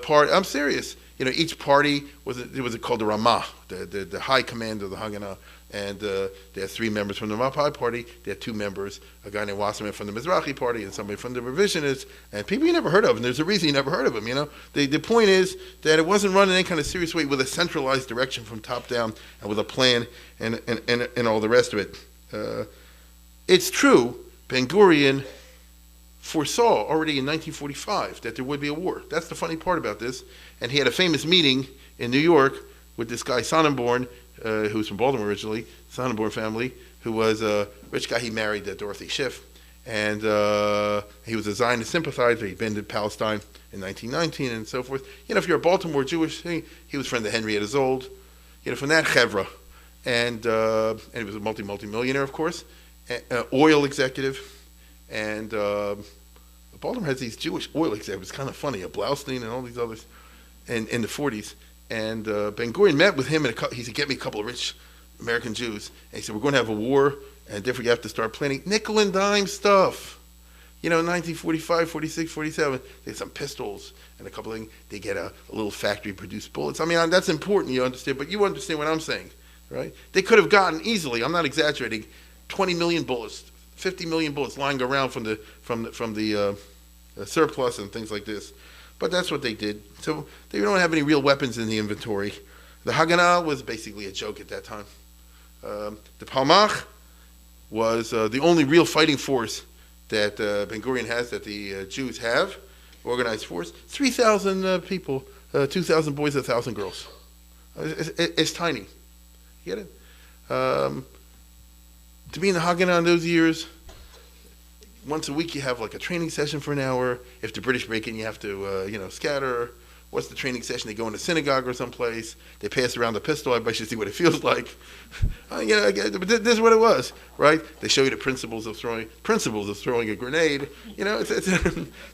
party. I'm serious. Each party was called the Ramah, the high command of the Haganah, and they had 3 members from the Mapai party. They had 2 members, a guy named Wasserman from the Mizrahi party, and somebody from the Revisionists, and people you never heard of. And there's a reason you never heard of them. The point is that it wasn't run in any kind of serious way with a centralized direction from top down and with a plan and all the rest of it. It's true, Ben Gurion foresaw already in 1945 that there would be a war. That's the funny part about this. And he had a famous meeting in New York with this guy Sonnenborn, who's from Baltimore originally, Sonnenborn family, who was a rich guy. He married Dorothy Schiff, and he was a Zionist sympathizer. He'd been to Palestine in 1919 and so forth. If you're a Baltimore Jewish, he was friend of Henrietta Zold. From that chevra, and he was a multi-millionaire, of course, oil executive, and Baltimore has these Jewish oil executives. It's kind of funny, Blaustein and all these others, in the 40s. And Ben-Gurion met with him, and he said, get me a couple of rich American Jews. And he said, we're going to have a war, and therefore you have to start planning nickel and dime stuff. You know, in 1945, 46, 47, they had some pistols and a couple of things. They get a little factory produce bullets. I mean, that's important, you understand, but you understand what I'm saying, right? They could have gotten easily, I'm not exaggerating, 20 million bullets, 50 million bullets lying around from the surplus and things like this. But that's what they did. So they don't have any real weapons in the inventory. The Haganah was basically a joke at that time. The Palmach was the only real fighting force that Ben-Gurion has, that the Jews have, organized force. 3,000 people, 2,000 boys, 1,000 girls. It's tiny. You get it? To be in the Haganah in those years, once a week you have like a training session for an hour. If the British break in, you have to, scatter. What's the training session? They go in a synagogue or someplace. They pass around the pistol. Everybody should see what it feels like. But this is what it was, right? They show you the principles of throwing a grenade.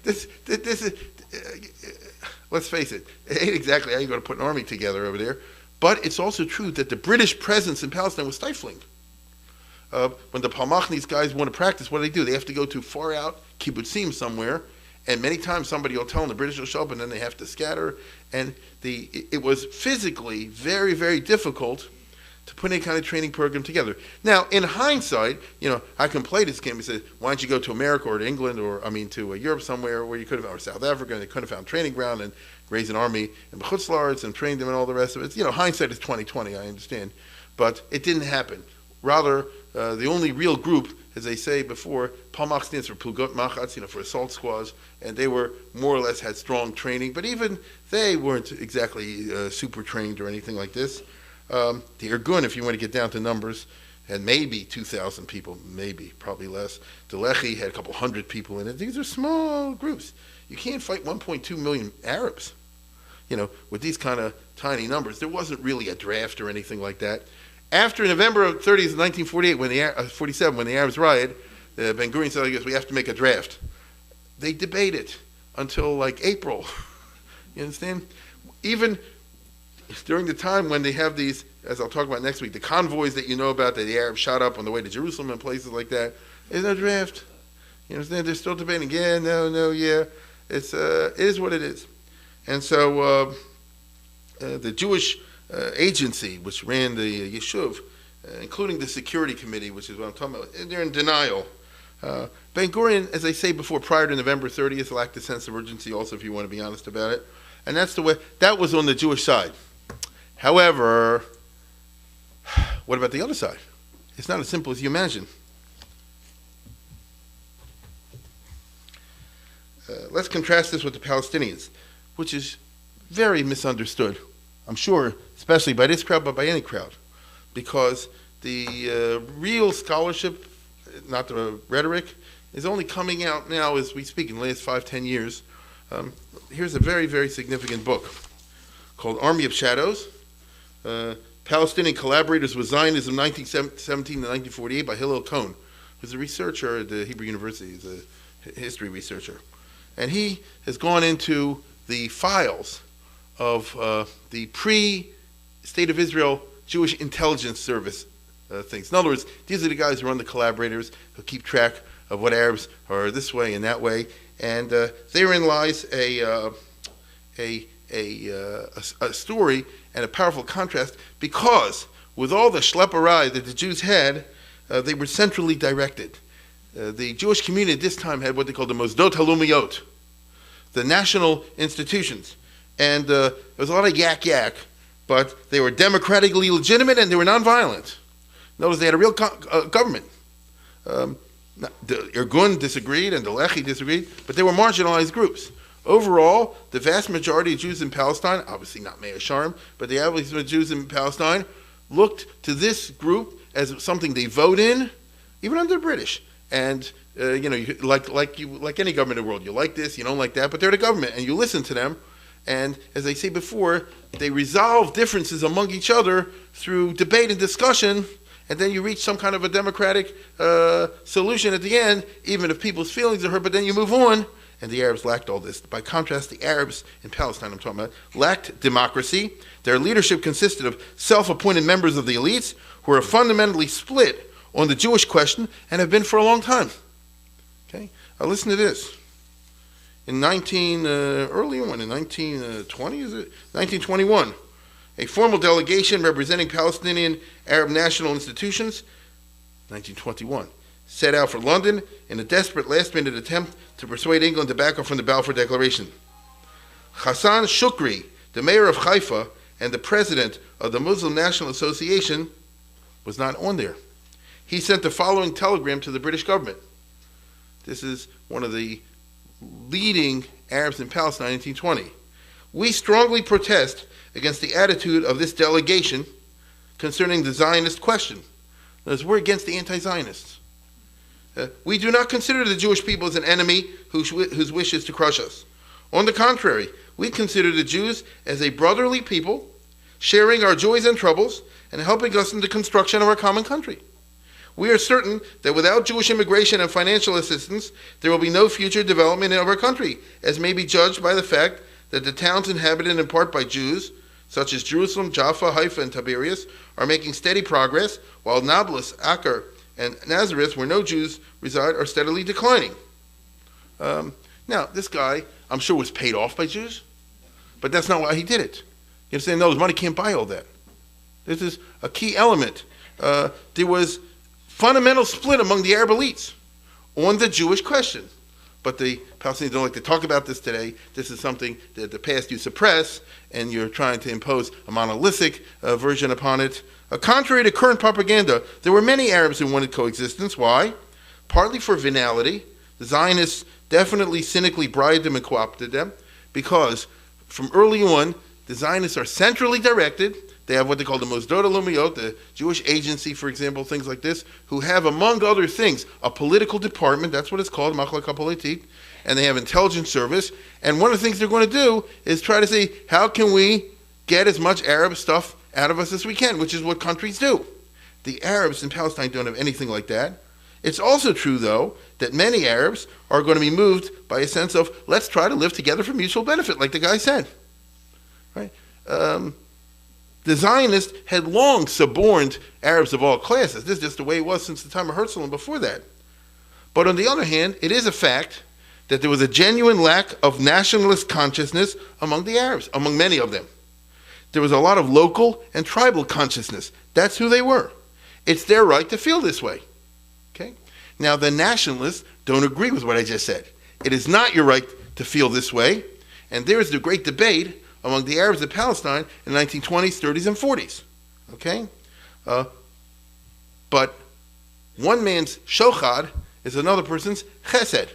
This is. Let's face it. It ain't exactly how you're going to put an army together over there. But it's also true that the British presence in Palestine was stifling. When the Palmach and these guys want to practice, what do? They have to go to far out kibbutzim somewhere. And many times somebody will tell them, the British will show up, and then they have to scatter. And it was physically very, very difficult to put any kind of training program together. Now, in hindsight, I can play this game and say, why don't you go to America or to England to Europe somewhere where you could have, or South Africa, and they could have found training ground and raised an army in B'chutz La'aretz and trained them and all the rest of it. Hindsight is 20/20, I understand. But it didn't happen. Rather, the only real group, as they say before, Palmach stands for Plugot Machatz, for assault squads, and they were more or less had strong training, but even they weren't exactly super trained or anything like this. The Irgun, if you want to get down to numbers, had maybe 2,000 people, probably less. The Lehi had a couple hundred people in it. These are small groups. You can't fight 1.2 million Arabs, with these kind of tiny numbers. There wasn't really a draft or anything like that. After November 30th, 1948, 47, when the Arabs rioted, Ben-Gurion said, I guess we have to make a draft. They debated until like April. You understand? Even during the time when they have these, as I'll talk about next week, the convoys that you know about that the Arabs shot up on the way to Jerusalem and places like that, there's no draft. You understand? They're still debating. Yeah, no, yeah. It is what it is. And so the Jewish agency, which ran the Yeshuv, including the security committee, which is what I'm talking about, they're in denial. Ben-Gurion, as I say before, prior to November 30th, lacked a sense of urgency also, if you want to be honest about it. And that's the way, that was on the Jewish side. However, what about the other side? It's not as simple as you imagine. Let's contrast this with the Palestinians, which is very misunderstood. I'm sure, especially by this crowd, but by any crowd. Because the real scholarship, not the rhetoric, is only coming out now as we speak in the last 5-10 years. Here's a very, very significant book called Army of Shadows, Palestinian Collaborators with Zionism 1917 to 1948 by Hillel Cohen, who's a researcher at the Hebrew University. He's a history researcher. And he has gone into the files of the pre-State of Israel Jewish intelligence service things. In other words, these are the guys who run the collaborators, who keep track of what Arabs are this way and that way. And therein lies a story and a powerful contrast, because with all the schlepperai that the Jews had, they were centrally directed. The Jewish community at this time had what they called the Mosdot Halumiyot, the national institutions. And there was a lot of yak, but they were democratically legitimate and they were nonviolent. Notice they had a real government. The Irgun disagreed and the Lehi disagreed, but they were marginalized groups. Overall, the vast majority of Jews in Palestine, obviously not Meah Sharm, but the average Jews in Palestine looked to this group as something they vote in, even under the British. And like any government in the world, you like this, you don't like that, but they're the government, and you listen to them. And as I say before, they resolve differences among each other through debate and discussion, and then you reach some kind of a democratic solution at the end, even if people's feelings are hurt, but then you move on. And the Arabs lacked all this. By contrast, the Arabs in Palestine, I'm talking about, lacked democracy. Their leadership consisted of self-appointed members of the elites who are fundamentally split on the Jewish question and have been for a long time. Okay, listen to this. In 1921, a formal delegation representing Palestinian Arab national institutions, 1921, set out for London in a desperate last-minute attempt to persuade England to back off from the Balfour Declaration. Hassan Shukri, the mayor of Haifa and the president of the Muslim National Association, was not on there. He sent the following telegram to the British government. This is one of the leading Arabs in Palestine in 1920. We strongly protest against the attitude of this delegation concerning the Zionist question. As we're against the anti-Zionists. We do not consider the Jewish people as an enemy whose wish is to crush us. On the contrary, we consider the Jews as a brotherly people, sharing our joys and troubles, and helping us in the construction of our common country. We are certain that without Jewish immigration and financial assistance, there will be no future development in our country, as may be judged by the fact that the towns inhabited in part by Jews, such as Jerusalem, Jaffa, Haifa, and Tiberias, are making steady progress, while Nablus, Acre, and Nazareth, where no Jews reside, are steadily declining. Now, this guy, I'm sure, was paid off by Jews, but that's not why he did it. You understand? No, his money can't buy all that. This is a key element. There was fundamental split among the Arab elites on the Jewish question. But the Palestinians don't like to talk about this today. This is something that the past you suppress, and you're trying to impose a monolithic version upon it. Contrary to current propaganda, there were many Arabs who wanted coexistence. Why? Partly for venality. The Zionists definitely cynically bribed them and co-opted them, because from early on, the Zionists are centrally directed. They have what they call the Mosdot Alumiyot, the Jewish agency, for example, things like this, who have, among other things, a political department. That's what it's called, Machlaka Politik, and they have intelligence service. And one of the things they're going to do is try to say, how can we get as much Arab stuff out of us as we can, which is what countries do. The Arabs in Palestine don't have anything like that. It's also true, though, that many Arabs are going to be moved by a sense of, let's try to live together for mutual benefit, like the guy said. Right? The Zionists had long suborned Arabs of all classes. This is just the way it was since the time of Herzl and before that. But on the other hand, it is a fact that there was a genuine lack of nationalist consciousness among the Arabs, among many of them. There was a lot of local and tribal consciousness. That's who they were. It's their right to feel this way. Okay? Now, the nationalists don't agree with what I just said. It is not your right to feel this way. And there is the great debate among the Arabs of Palestine in the 1920s, 30s, and 40s. Okay? But one man's shochad is another person's chesed.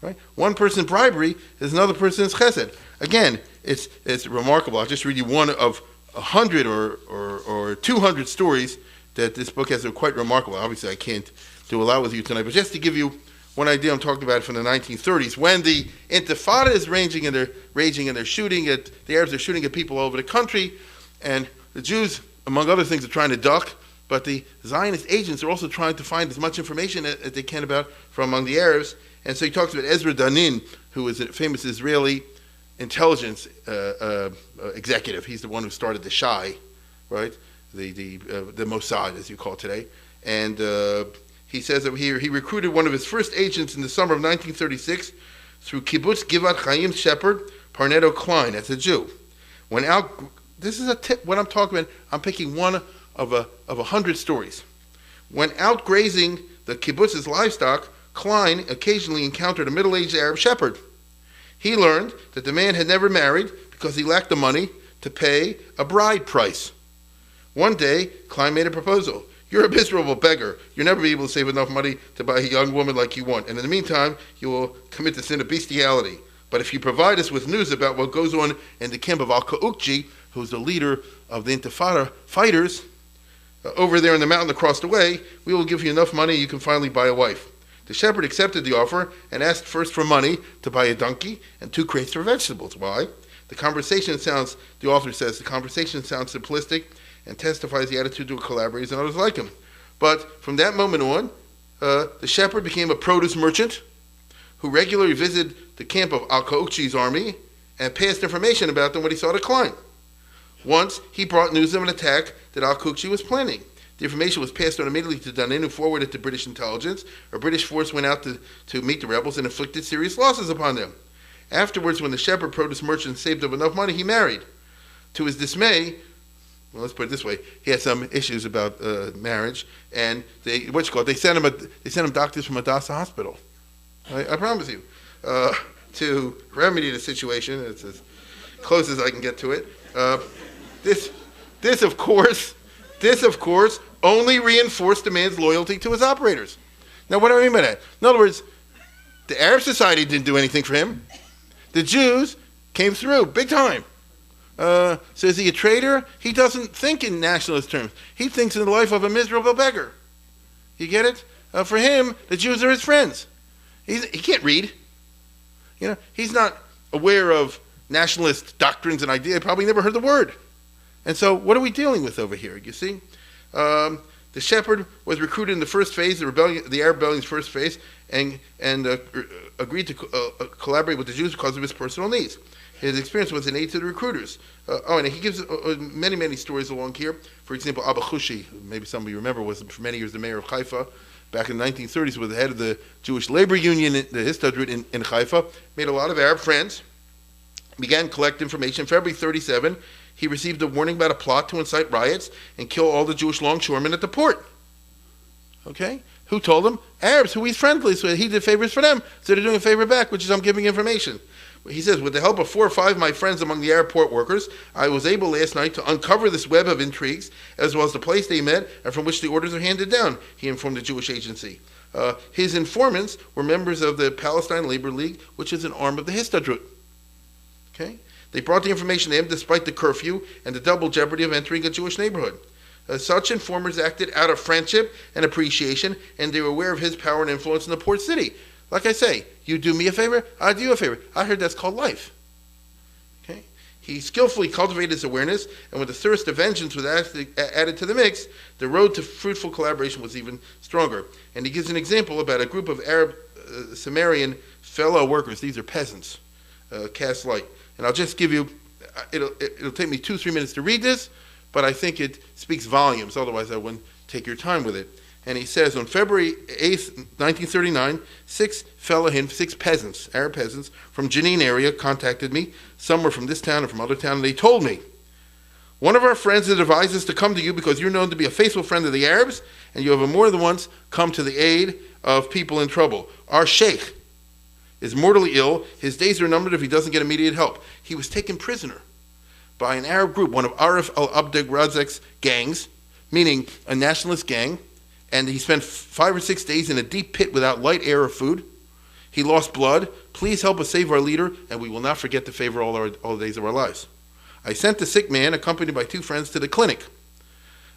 Right? One person's bribery is another person's chesed. Again, it's remarkable. I'll just read you one of 100 or 200 stories that this book has. They're quite remarkable. Obviously, I can't do a lot with you tonight, but just to give you one idea, I'm talking about it from the 1930s, when the Intifada is raging and they're shooting at, the Arabs are shooting at people all over the country, and the Jews, among other things, are trying to duck, but the Zionist agents are also trying to find as much information as they can about from among the Arabs. And so he talks about Ezra Danin, who is a famous Israeli intelligence executive. He's the one who started the Shai, right? The Mossad, as you call it today. And he says that he recruited one of his first agents in the summer of 1936 through Kibbutz Givat Chaim's shepherd, Parnetto Klein, as a Jew. When out, this is a tip, what I'm talking about, I'm picking one of 100 stories. When out grazing the kibbutz's livestock, Klein occasionally encountered a middle-aged Arab shepherd. He learned that the man had never married because he lacked the money to pay a bride price. One day, Klein made a proposal. You're a miserable beggar. You'll never be able to save enough money to buy a young woman like you want. And in the meantime, you will commit the sin of bestiality. But if you provide us with news about what goes on in the camp of Al-Qa'uqji, who's the leader of the Intifada fighters, over there in the mountain across the way, we will give you enough money you can finally buy a wife. The shepherd accepted the offer and asked first for money to buy a donkey and 2 crates for vegetables. Why? The author says, the conversation sounds simplistic and testifies the attitude of collaborators and others like him. But from that moment on, the shepherd became a produce merchant who regularly visited the camp of Al-Qa'uqji's army and passed information about them when he saw decline. Once, he brought news of an attack that Al-Qa'uqji was planning. The information was passed on immediately to Danin, who forwarded to British intelligence. A British force went out to meet the rebels and inflicted serious losses upon them. Afterwards, when the shepherd produce merchant saved up enough money, he married. To his dismay, well, let's put it this way, he had some issues about marriage, and they sent him doctors from Hadassah Hospital. I promise you, to remedy the situation. It's as close as I can get to it. This of course, only reinforced the man's loyalty to his operators. Now, what do I mean by that? In other words, the Arab society didn't do anything for him. The Jews came through, big time. So is he a traitor? He doesn't think in nationalist terms. He thinks in the life of a miserable beggar. You get it? For him, the Jews are his friends. He can't read. He's not aware of nationalist doctrines and ideas. Probably never heard the word. And so what are we dealing with over here? You see? The shepherd was recruited in the first phase, the Arab rebellion's first phase, and agreed to collaborate with the Jews because of his personal needs. His experience was an aid to the recruiters. And he gives many, many stories along here. For example, Abba Chushi, maybe some of you remember, was for many years the mayor of Haifa. Back in the 1930s, was the head of the Jewish labor union, the Histadrut in Haifa. Made a lot of Arab friends. Began to collect information. In February 1937, he received a warning about a plot to incite riots and kill all the Jewish longshoremen at the port. Okay? Who told him? Arabs, who he's friendly, so he did favors for them. So they're doing a favor back, which is I'm giving information. He says, with the help of 4 or 5 of my friends among the Arab port workers, I was able last night to uncover this web of intrigues, as well as the place they met and from which the orders are handed down, he informed the Jewish agency. His informants were members of the Palestine Labor League, which is an arm of the Histadrut. Okay? They brought the information to him despite the curfew and the double jeopardy of entering a Jewish neighborhood. Such informers acted out of friendship and appreciation, and they were aware of his power and influence in the port city. Like I say, you do me a favor, I do you a favor. I heard that's called life. Okay? He skillfully cultivated his awareness, and when the thirst of vengeance was added to the mix, the road to fruitful collaboration was even stronger. And he gives an example about a group of Arab Sumerian fellow workers. These are peasants, caste light. And I'll just give you, it'll take me 2-3 minutes to read this, but I think it speaks volumes, otherwise I wouldn't take your time with it. And he says, on February 8th, 1939, 6 peasants, Arab peasants, from Jenin area contacted me. Some were from this town and from other town, and they told me, one of our friends has advised us to come to you because you're known to be a faithful friend of the Arabs, and you have more than once come to the aid of people in trouble. Our sheikh is mortally ill. His days are numbered if he doesn't get immediate help. He was taken prisoner by an Arab group, one of Arif al-Abdeg-Razek's gangs, meaning a nationalist gang, and he spent 5 or 6 days in a deep pit without light, air, or food. He lost blood. Please help us save our leader, and we will not forget the favor all the days of our lives. I sent the sick man, accompanied by 2 friends, to the clinic.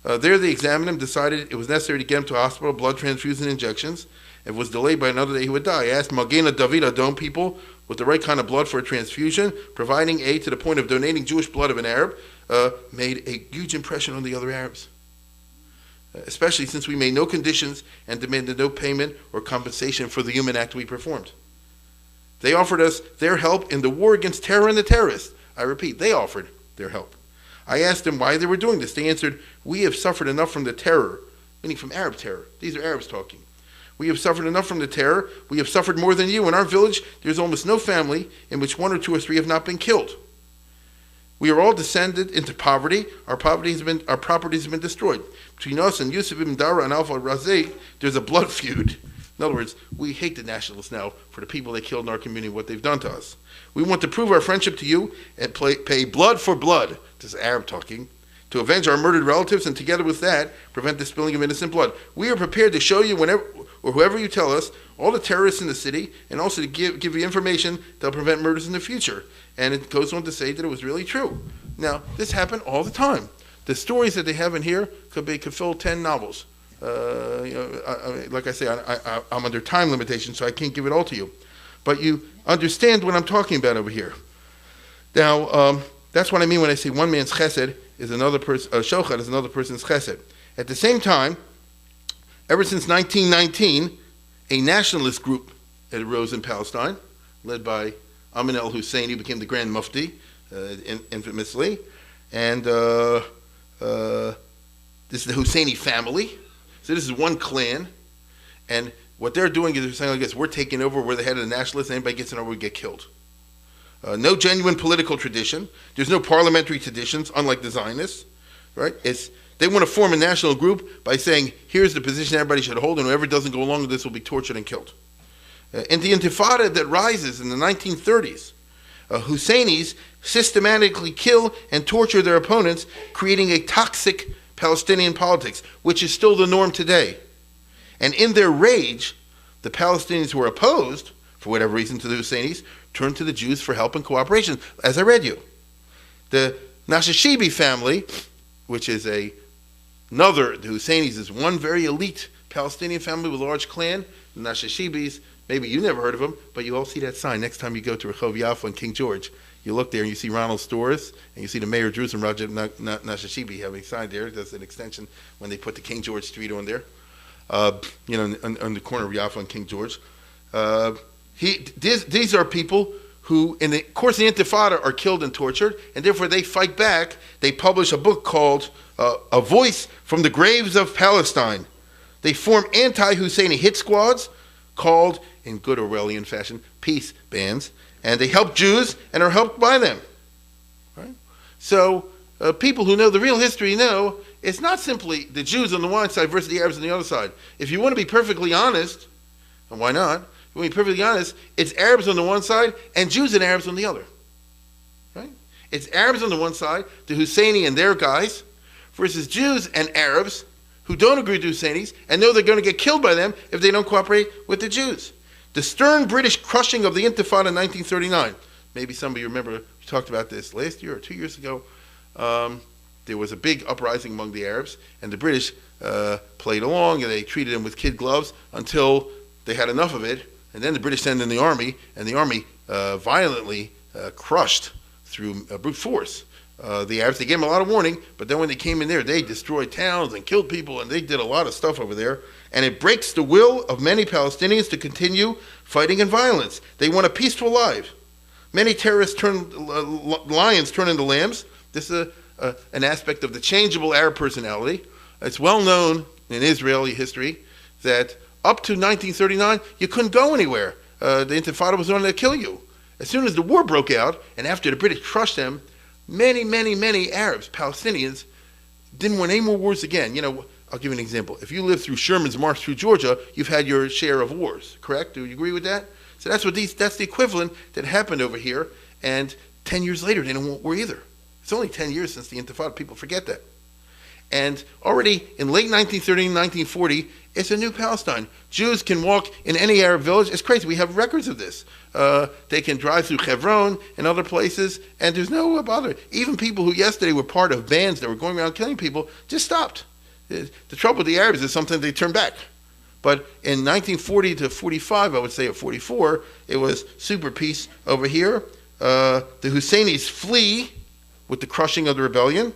There they examined him, decided it was necessary to get him to a hospital, blood transfusion injections. If it was delayed by another day, he would die. I asked Magena David Adom people with the right kind of blood for a transfusion, providing aid to the point of donating Jewish blood of an Arab, made a huge impression on the other Arabs. Especially since we made no conditions and demanded no payment or compensation for the human act we performed. They offered us their help in the war against terror and the terrorists. I repeat, they offered their help. I asked them why they were doing this. They answered, we have suffered enough from the terror, meaning from Arab terror. These are Arabs talking. We have suffered enough from the terror. We have suffered more than you. In our village, there's almost no family in which 1 or 2 or 3 have not been killed. We are all descended into poverty. Our properties have been destroyed. Between us and Yusuf ibn Dara and Alpha Razek, there's a blood feud. In other words, we hate the nationalists now for the people they killed in our community, what they've done to us. We want to prove our friendship to you and pay blood for blood, this is Arab talking, to avenge our murdered relatives, and together with that, prevent the spilling of innocent blood. We are prepared to show you whenever or whoever you tell us, all the terrorists in the city, and also to give you information that'll prevent murders in the future. And it goes on to say that it was really true. Now, this happened all the time. The stories that they have in here could fill 10 novels. Like I say, I'm under time limitation, so I can't give it all to you. But you understand what I'm talking about over here. Now, that's what I mean when I say one man's chesed is another person, shochad is another person's chesed. At the same time, ever since 1919, a nationalist group arose in Palestine, led by Amin al-Husseini, who became the Grand Mufti, infamously. And this is the Husseini family. So this is one clan. And what they're doing is they're saying, I guess, we're taking over, we're the head of the nationalists, anybody gets in over, we get killed. No genuine political tradition. There's no parliamentary traditions, unlike the Zionists, right? They want to form a national group by saying, here's the position everybody should hold, and whoever doesn't go along with this will be tortured and killed. In the Intifada that rises in the 1930s, Husseinis systematically kill and torture their opponents, creating a toxic Palestinian politics, which is still the norm today. And in their rage, the Palestinians who are opposed, for whatever reason, to the Husseinis, turn to the Jews for help and cooperation, as I read you. The Nashashibi family, which is the Husseinis is one very elite Palestinian family with a large clan. The Nashashibis, maybe you never heard of them, but you all see that sign next time you go to Rehov Yafa and King George. You look there and you see Ronald Stores, and you see the mayor of Jerusalem, Rajab Nashashibi, having a sign there. That's an extension when they put the King George Street on there, on the corner of Yafa and King George. These are people who, in the course of the Intifada, are killed and tortured, and therefore they fight back. They publish a book called A Voice from the Graves of Palestine. They form anti-Husseini hit squads called, in good Orwellian fashion, peace bands, and they help Jews and are helped by them. Right? So people who know the real history know it's not simply the Jews on the one side versus the Arabs on the other side. If you want to be perfectly honest, and why not? If you want to be perfectly honest, it's Arabs on the one side and Jews and Arabs on the other. Right? It's Arabs on the one side, the Husseini and their guys, versus Jews and Arabs who don't agree with the Husseinis and know they're going to get killed by them if they don't cooperate with the Jews. The stern British crushing of the Intifada in 1939. Maybe some of you remember, we talked about this last year or 2 years ago. There was a big uprising among the Arabs, and the British played along, and they treated them with kid gloves until they had enough of it. And then the British sent in the army, and the army violently crushed through brute force the Arabs. They gave them a lot of warning, but then when they came in there, they destroyed towns and killed people, and they did a lot of stuff over there. And it breaks the will of many Palestinians to continue fighting in violence. They want a peaceful life. Many terrorists lions turn into lambs. This is an aspect of the changeable Arab personality. It's well known in Israeli history that up to 1939, you couldn't go anywhere. The Intifada was going to kill you. As soon as the war broke out, and after the British crushed them, many Arabs, Palestinians, didn't want any more wars again. I'll give you an example. If you lived through Sherman's march through Georgia, you've had your share of wars, correct? Do you agree with that? So that's the equivalent that happened over here, and 10 years later, they don't want war either. It's only 10 years since the Intifada. People forget that. And already in late 1930, 1940, it's a new Palestine. Jews can walk in any Arab village. It's crazy. We have records of this. They can drive through Hebron and other places, and there's no bother. Even people who yesterday were part of bands that were going around killing people just stopped. The trouble with the Arabs is sometimes they turn back. But in 1940 to 45, I would say, or 44, it was super peace over here. The Husseinis flee with the crushing of the rebellion.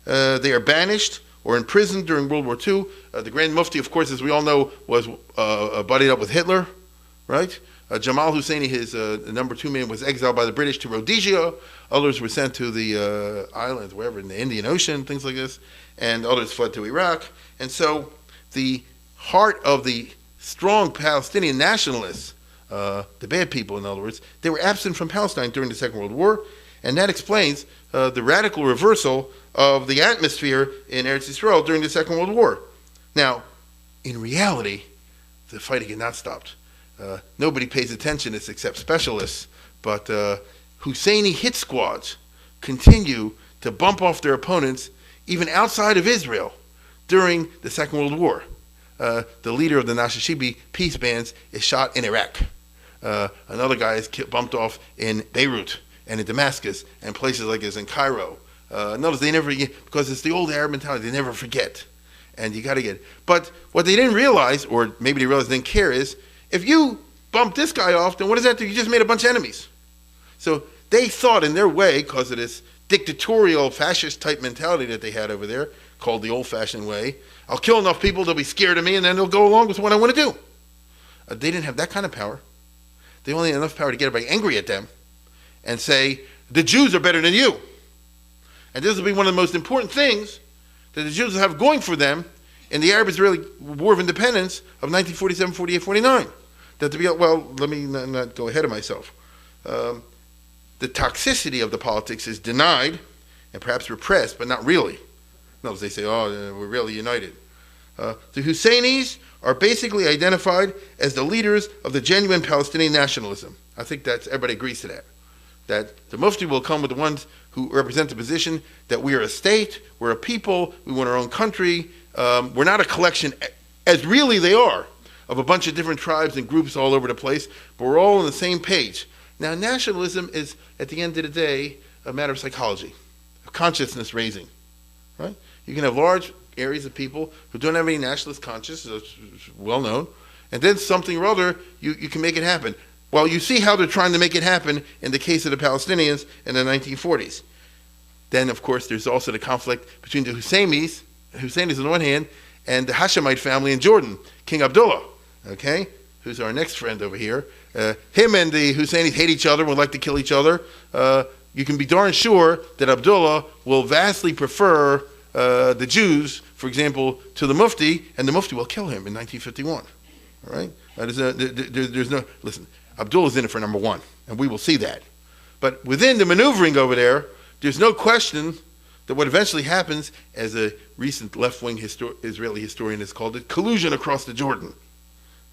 They are banished or imprisoned during World War II. The Grand Mufti, of course, as we all know, was buddied up with Hitler, right? Jamal Husseini, his number 2 man, was exiled by the British to Rhodesia. Others were sent to the islands, wherever, in the Indian Ocean, things like this. And others fled to Iraq. And so the heart of the strong Palestinian nationalists, the bad people, in other words, they were absent from Palestine during the Second World War. And that explains the radical reversal of the atmosphere in Eretz Yisrael during the Second World War. Now, in reality, the fighting had not stopped. Nobody pays attention to this except specialists, but Husseini hit squads continue to bump off their opponents even outside of Israel during the Second World War. The leader of the Nashashibi peace bands is shot in Iraq. Another guy is bumped off in Beirut and in Damascus and places like this in Cairo. Notice they never, because it's the old Arab mentality, they never forget. And you got to get, but what they didn't realize, or maybe they realized they didn't care, is if you bump this guy off, then what does that do? You just made a bunch of enemies. So They thought in their way, because of this dictatorial fascist type mentality that they had over there, called the old-fashioned way, I'll kill enough people, they'll be scared of me, and then they'll go along with what I want to do. They didn't have that kind of power. They only had enough power to get everybody angry at them and say, the Jews are better than you. And this will be one of the most important things that the Jews will have going for them in the Arab-Israeli War of Independence of 1947, 48, 49. That to be, well, let me not go ahead of myself. The toxicity of the politics is denied and perhaps repressed, but not really. No, they say, oh, we're really united. The Husseinis are basically identified as the leaders of the genuine Palestinian nationalism. I think that's, everybody agrees to that. That the Mufti will come with the ones who represent the position that we are a state, we're a people, we want our own country. We're not a collection, as really they are, of a bunch of different tribes and groups all over the place, but we're all on the same page. Now, nationalism is, at the end of the day, a matter of psychology, of consciousness raising, right? You can have large areas of people who don't have any nationalist consciousness, it's well known, and then something or other, you can make it happen. Well, you see how they're trying to make it happen in the case of the Palestinians in the 1940s. Then, of course, there's also the conflict between the Husseinis on the one hand, and the Hashemite family in Jordan, King Abdullah, okay, who's our next friend over here. Him and the Husseinis hate each other, would like to kill each other. You can be darn sure that Abdullah will vastly prefer the Jews, for example, to the Mufti, and the Mufti will kill him in 1951. All right? There's no, listen, Abdullah's in it for number one, and we will see that. But within the maneuvering over there, there's no question that what eventually happens, as a recent left-wing Israeli historian has called it, collusion across the Jordan,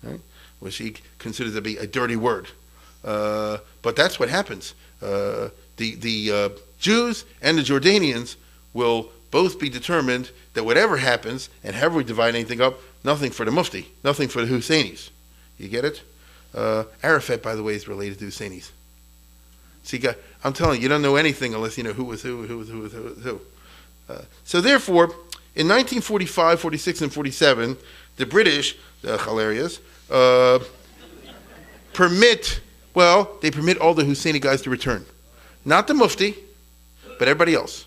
right? Which he considers to be a dirty word. But that's what happens. The Jews and the Jordanians will both be determined that whatever happens, and however we divide anything up, nothing for the Mufti, nothing for the Husseinis. You get it? Arafat, by the way, is related to Husseinis. See, I'm telling you, you don't know anything unless you know who was who. So therefore, in 1945, 46, and 47, the British, the Khalarias, permit all the Husseini guys to return. Not the Mufti, but everybody else.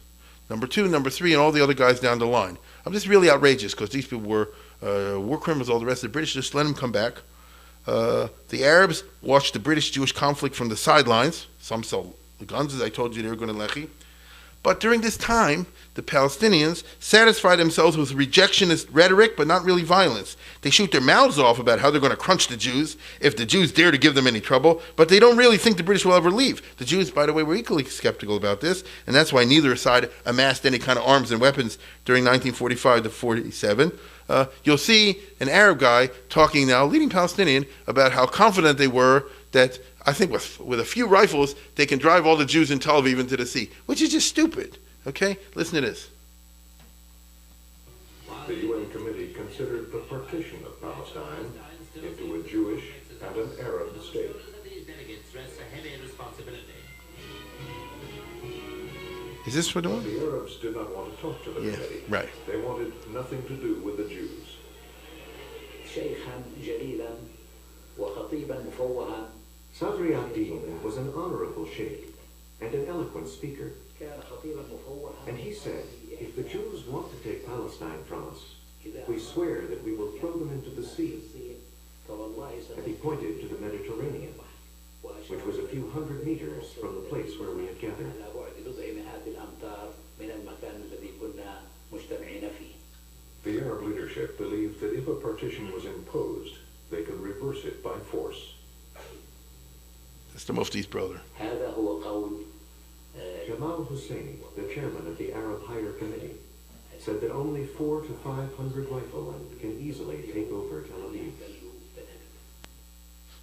Number 2, number 3, and all the other guys down the line. I'm just really outrageous because these people were war criminals, all the rest of the British just let them come back. The Arabs watched the British-Jewish conflict from the sidelines. Some sell the guns, as I told you, they were going to Lehi. But during this time, the Palestinians satisfy themselves with rejectionist rhetoric, but not really violence. They shoot their mouths off about how they're going to crunch the Jews if the Jews dare to give them any trouble, but they don't really think the British will ever leave. The Jews, by the way, were equally skeptical about this, and that's why neither side amassed any kind of arms and weapons during 1945 to 47. You'll see an Arab guy talking now, leading Palestinian, about how confident they were that, I think with a few rifles, they can drive all the Jews in Tel Aviv into the sea, which is just stupid. Okay? Listen to this. The UN committee considered the partition of Palestine into a Jewish and an Arab state. Is this what the one? The Arabs did not want to talk to the committee. Right. They wanted nothing to do with the Jews. Sadri ad-Din was an honorable sheikh and an eloquent speaker. And he said, if the Jews want to take Palestine from us, we swear that we will throw them into the sea. And he pointed to the Mediterranean, which was a few hundred meters from the place where we had gathered. The Arab leadership believed that if a partition was imposed, they could reverse it by force. That's the Mufti's brother. Jamal Husseini, the chairman of the Arab Higher Committee, said that only 400 to 500 riflemen can easily take over Tel Aviv.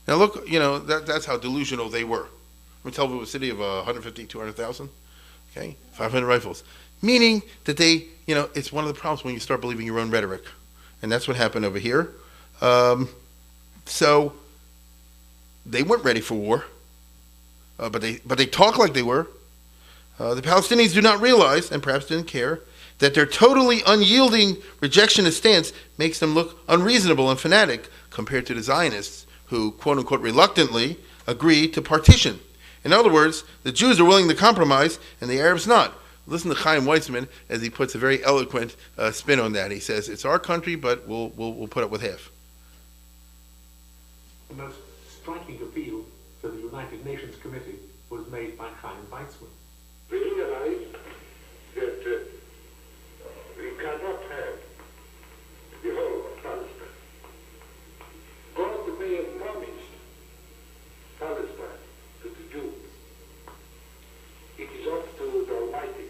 Now look, you know, that's how delusional they were. Tel Aviv was a city of 150, 200,000, okay, 500 rifles. Meaning that they, you know, it's one of the problems when you start believing your own rhetoric. And that's what happened over here. So they weren't ready for war, but they talk like they were. The Palestinians do not realize, and perhaps didn't care, that their totally unyielding rejectionist stance makes them look unreasonable and fanatic compared to the Zionists who, quote-unquote, reluctantly agreed to partition. In other words, the Jews are willing to compromise and the Arabs not. Listen to Chaim Weizmann as he puts a very eloquent spin on that. He says, it's our country, but we'll put up with half. The most striking appeal to the United Nations Committee was made by Chaim Weizmann. We realize that we cannot have the whole of Palestine. God may have promised Palestine to the Jews. It is up to the Almighty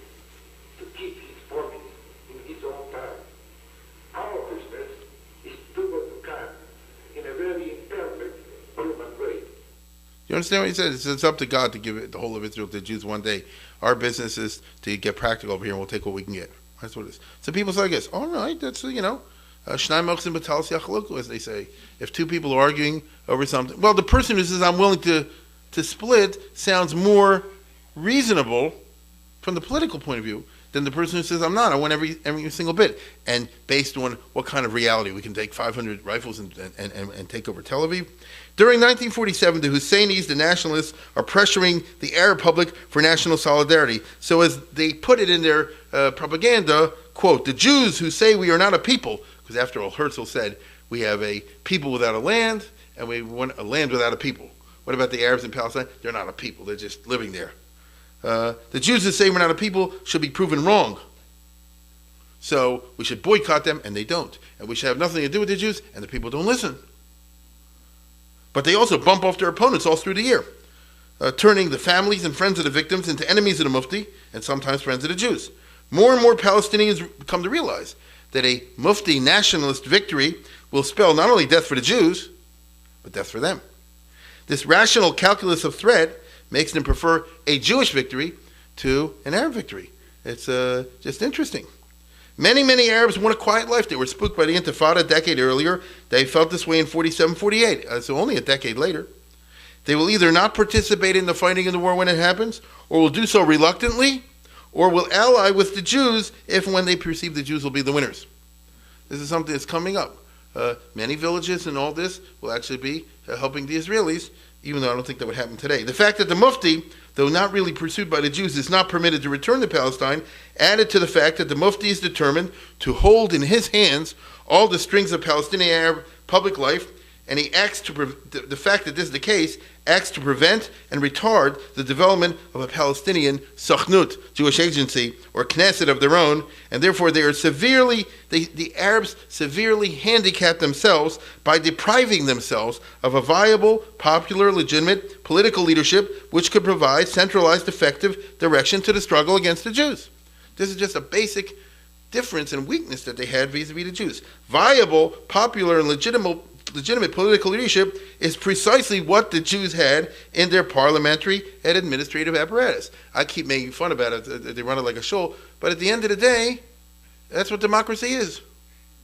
to keep his promise in his own time. Our business is to do what we can in a very imperfect human way. You understand what he said? It's up to God to give it, the whole of Israel to the Jews one day. Our business is to get practical over here, and we'll take what we can get. That's what it is. So people say, I guess, all right, that's, Shnai Mochzim B'Talis Yachaloku, as they say. If two people are arguing over something, well, the person who says, I'm willing to split, sounds more reasonable from the political point of view than the person who says, I'm not. I want every single bit. And based on what kind of reality, we can take 500 rifles and take over Tel Aviv. During 1947, the Husseinis, the nationalists, are pressuring the Arab public for national solidarity. So as they put it in their propaganda, quote, the Jews who say we are not a people, because after all, Herzl said, we have a people without a land, and we want a land without a people. What about the Arabs in Palestine? They're not a people, they're just living there. The Jews who say we're not a people should be proven wrong. So we should boycott them, and they don't. And we should have nothing to do with the Jews, and the people don't listen. But they also bump off their opponents all through the year, turning the families and friends of the victims into enemies of the Mufti, and sometimes friends of the Jews. More and more Palestinians come to realize that a Mufti nationalist victory will spell not only death for the Jews, but death for them. This rational calculus of threat makes them prefer a Jewish victory to an Arab victory. It's just interesting. Many, many Arabs want a quiet life. They were spooked by the Intifada a decade earlier. They felt this way in 47, 48, so only a decade later. They will either not participate in the fighting in the war when it happens, or will do so reluctantly, or will ally with the Jews if and when they perceive the Jews will be the winners. This is something that's coming up. Many villages and all this will actually be helping the Israelis, even though I don't think that would happen today. The fact that the Mufti, though not really pursued by the Jews, is not permitted to return to Palestine, added to the fact that the Mufti is determined to hold in his hands all the strings of Palestinian Arab public life, and he acts to the fact that this is the case acts to prevent and retard the development of a Palestinian Sachnut, Jewish agency, or Knesset of their own, and therefore they are the Arabs severely handicap themselves by depriving themselves of a viable, popular, legitimate political leadership which could provide centralized, effective direction to the struggle against the Jews. This is just a basic difference and weakness that they had vis-a-vis the Jews. Viable, popular, and legitimate political leadership is precisely what the Jews had in their parliamentary and administrative apparatus. I keep making fun about it. They run it like a show. But at the end of the day, that's what democracy is.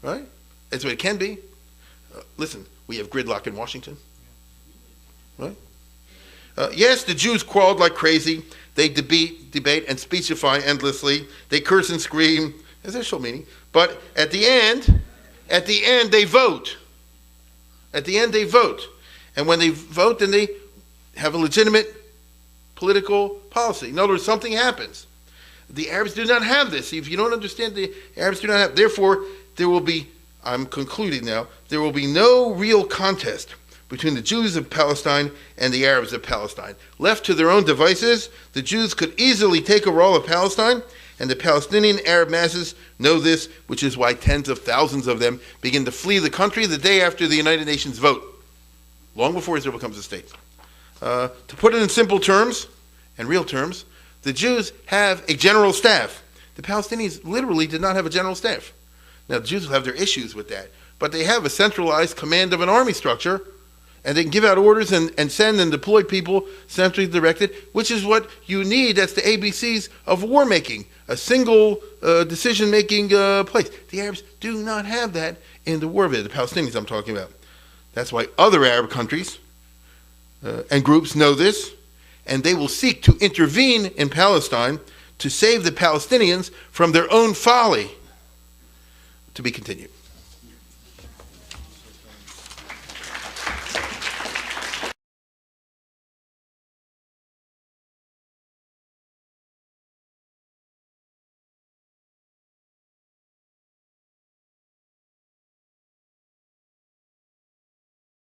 Right? That's what it can be. Listen, we have gridlock in Washington. Right? Yes, the Jews quarreled like crazy. They debate, and speechify endlessly. They curse and scream. There's their show meaning. But at the end, they vote. At the end, they vote. And when they vote, then they have a legitimate political policy. In other words, something happens. The Arabs do not have this. If you don't understand, the Arabs do not have. Therefore, there will be, I'm concluding now, there will be no real contest between the Jews of Palestine and the Arabs of Palestine. Left to their own devices, the Jews could easily take over all of Palestine, and the Palestinian Arab masses know this, which is why tens of thousands of them begin to flee the country the day after the United Nations vote, long before Israel becomes a state. To put it in simple terms, and real terms, the Jews have a general staff. The Palestinians literally did not have a general staff. Now, the Jews will have their issues with that, but they have a centralized command of an army structure, and they can give out orders and send and deploy people centrally directed, which is what you need. That's the ABCs of war making, a single decision-making place. The Arabs do not have that in the war. The Palestinians I'm talking about. That's why other Arab countries and groups know this, and they will seek to intervene in Palestine to save the Palestinians from their own folly. To be continued.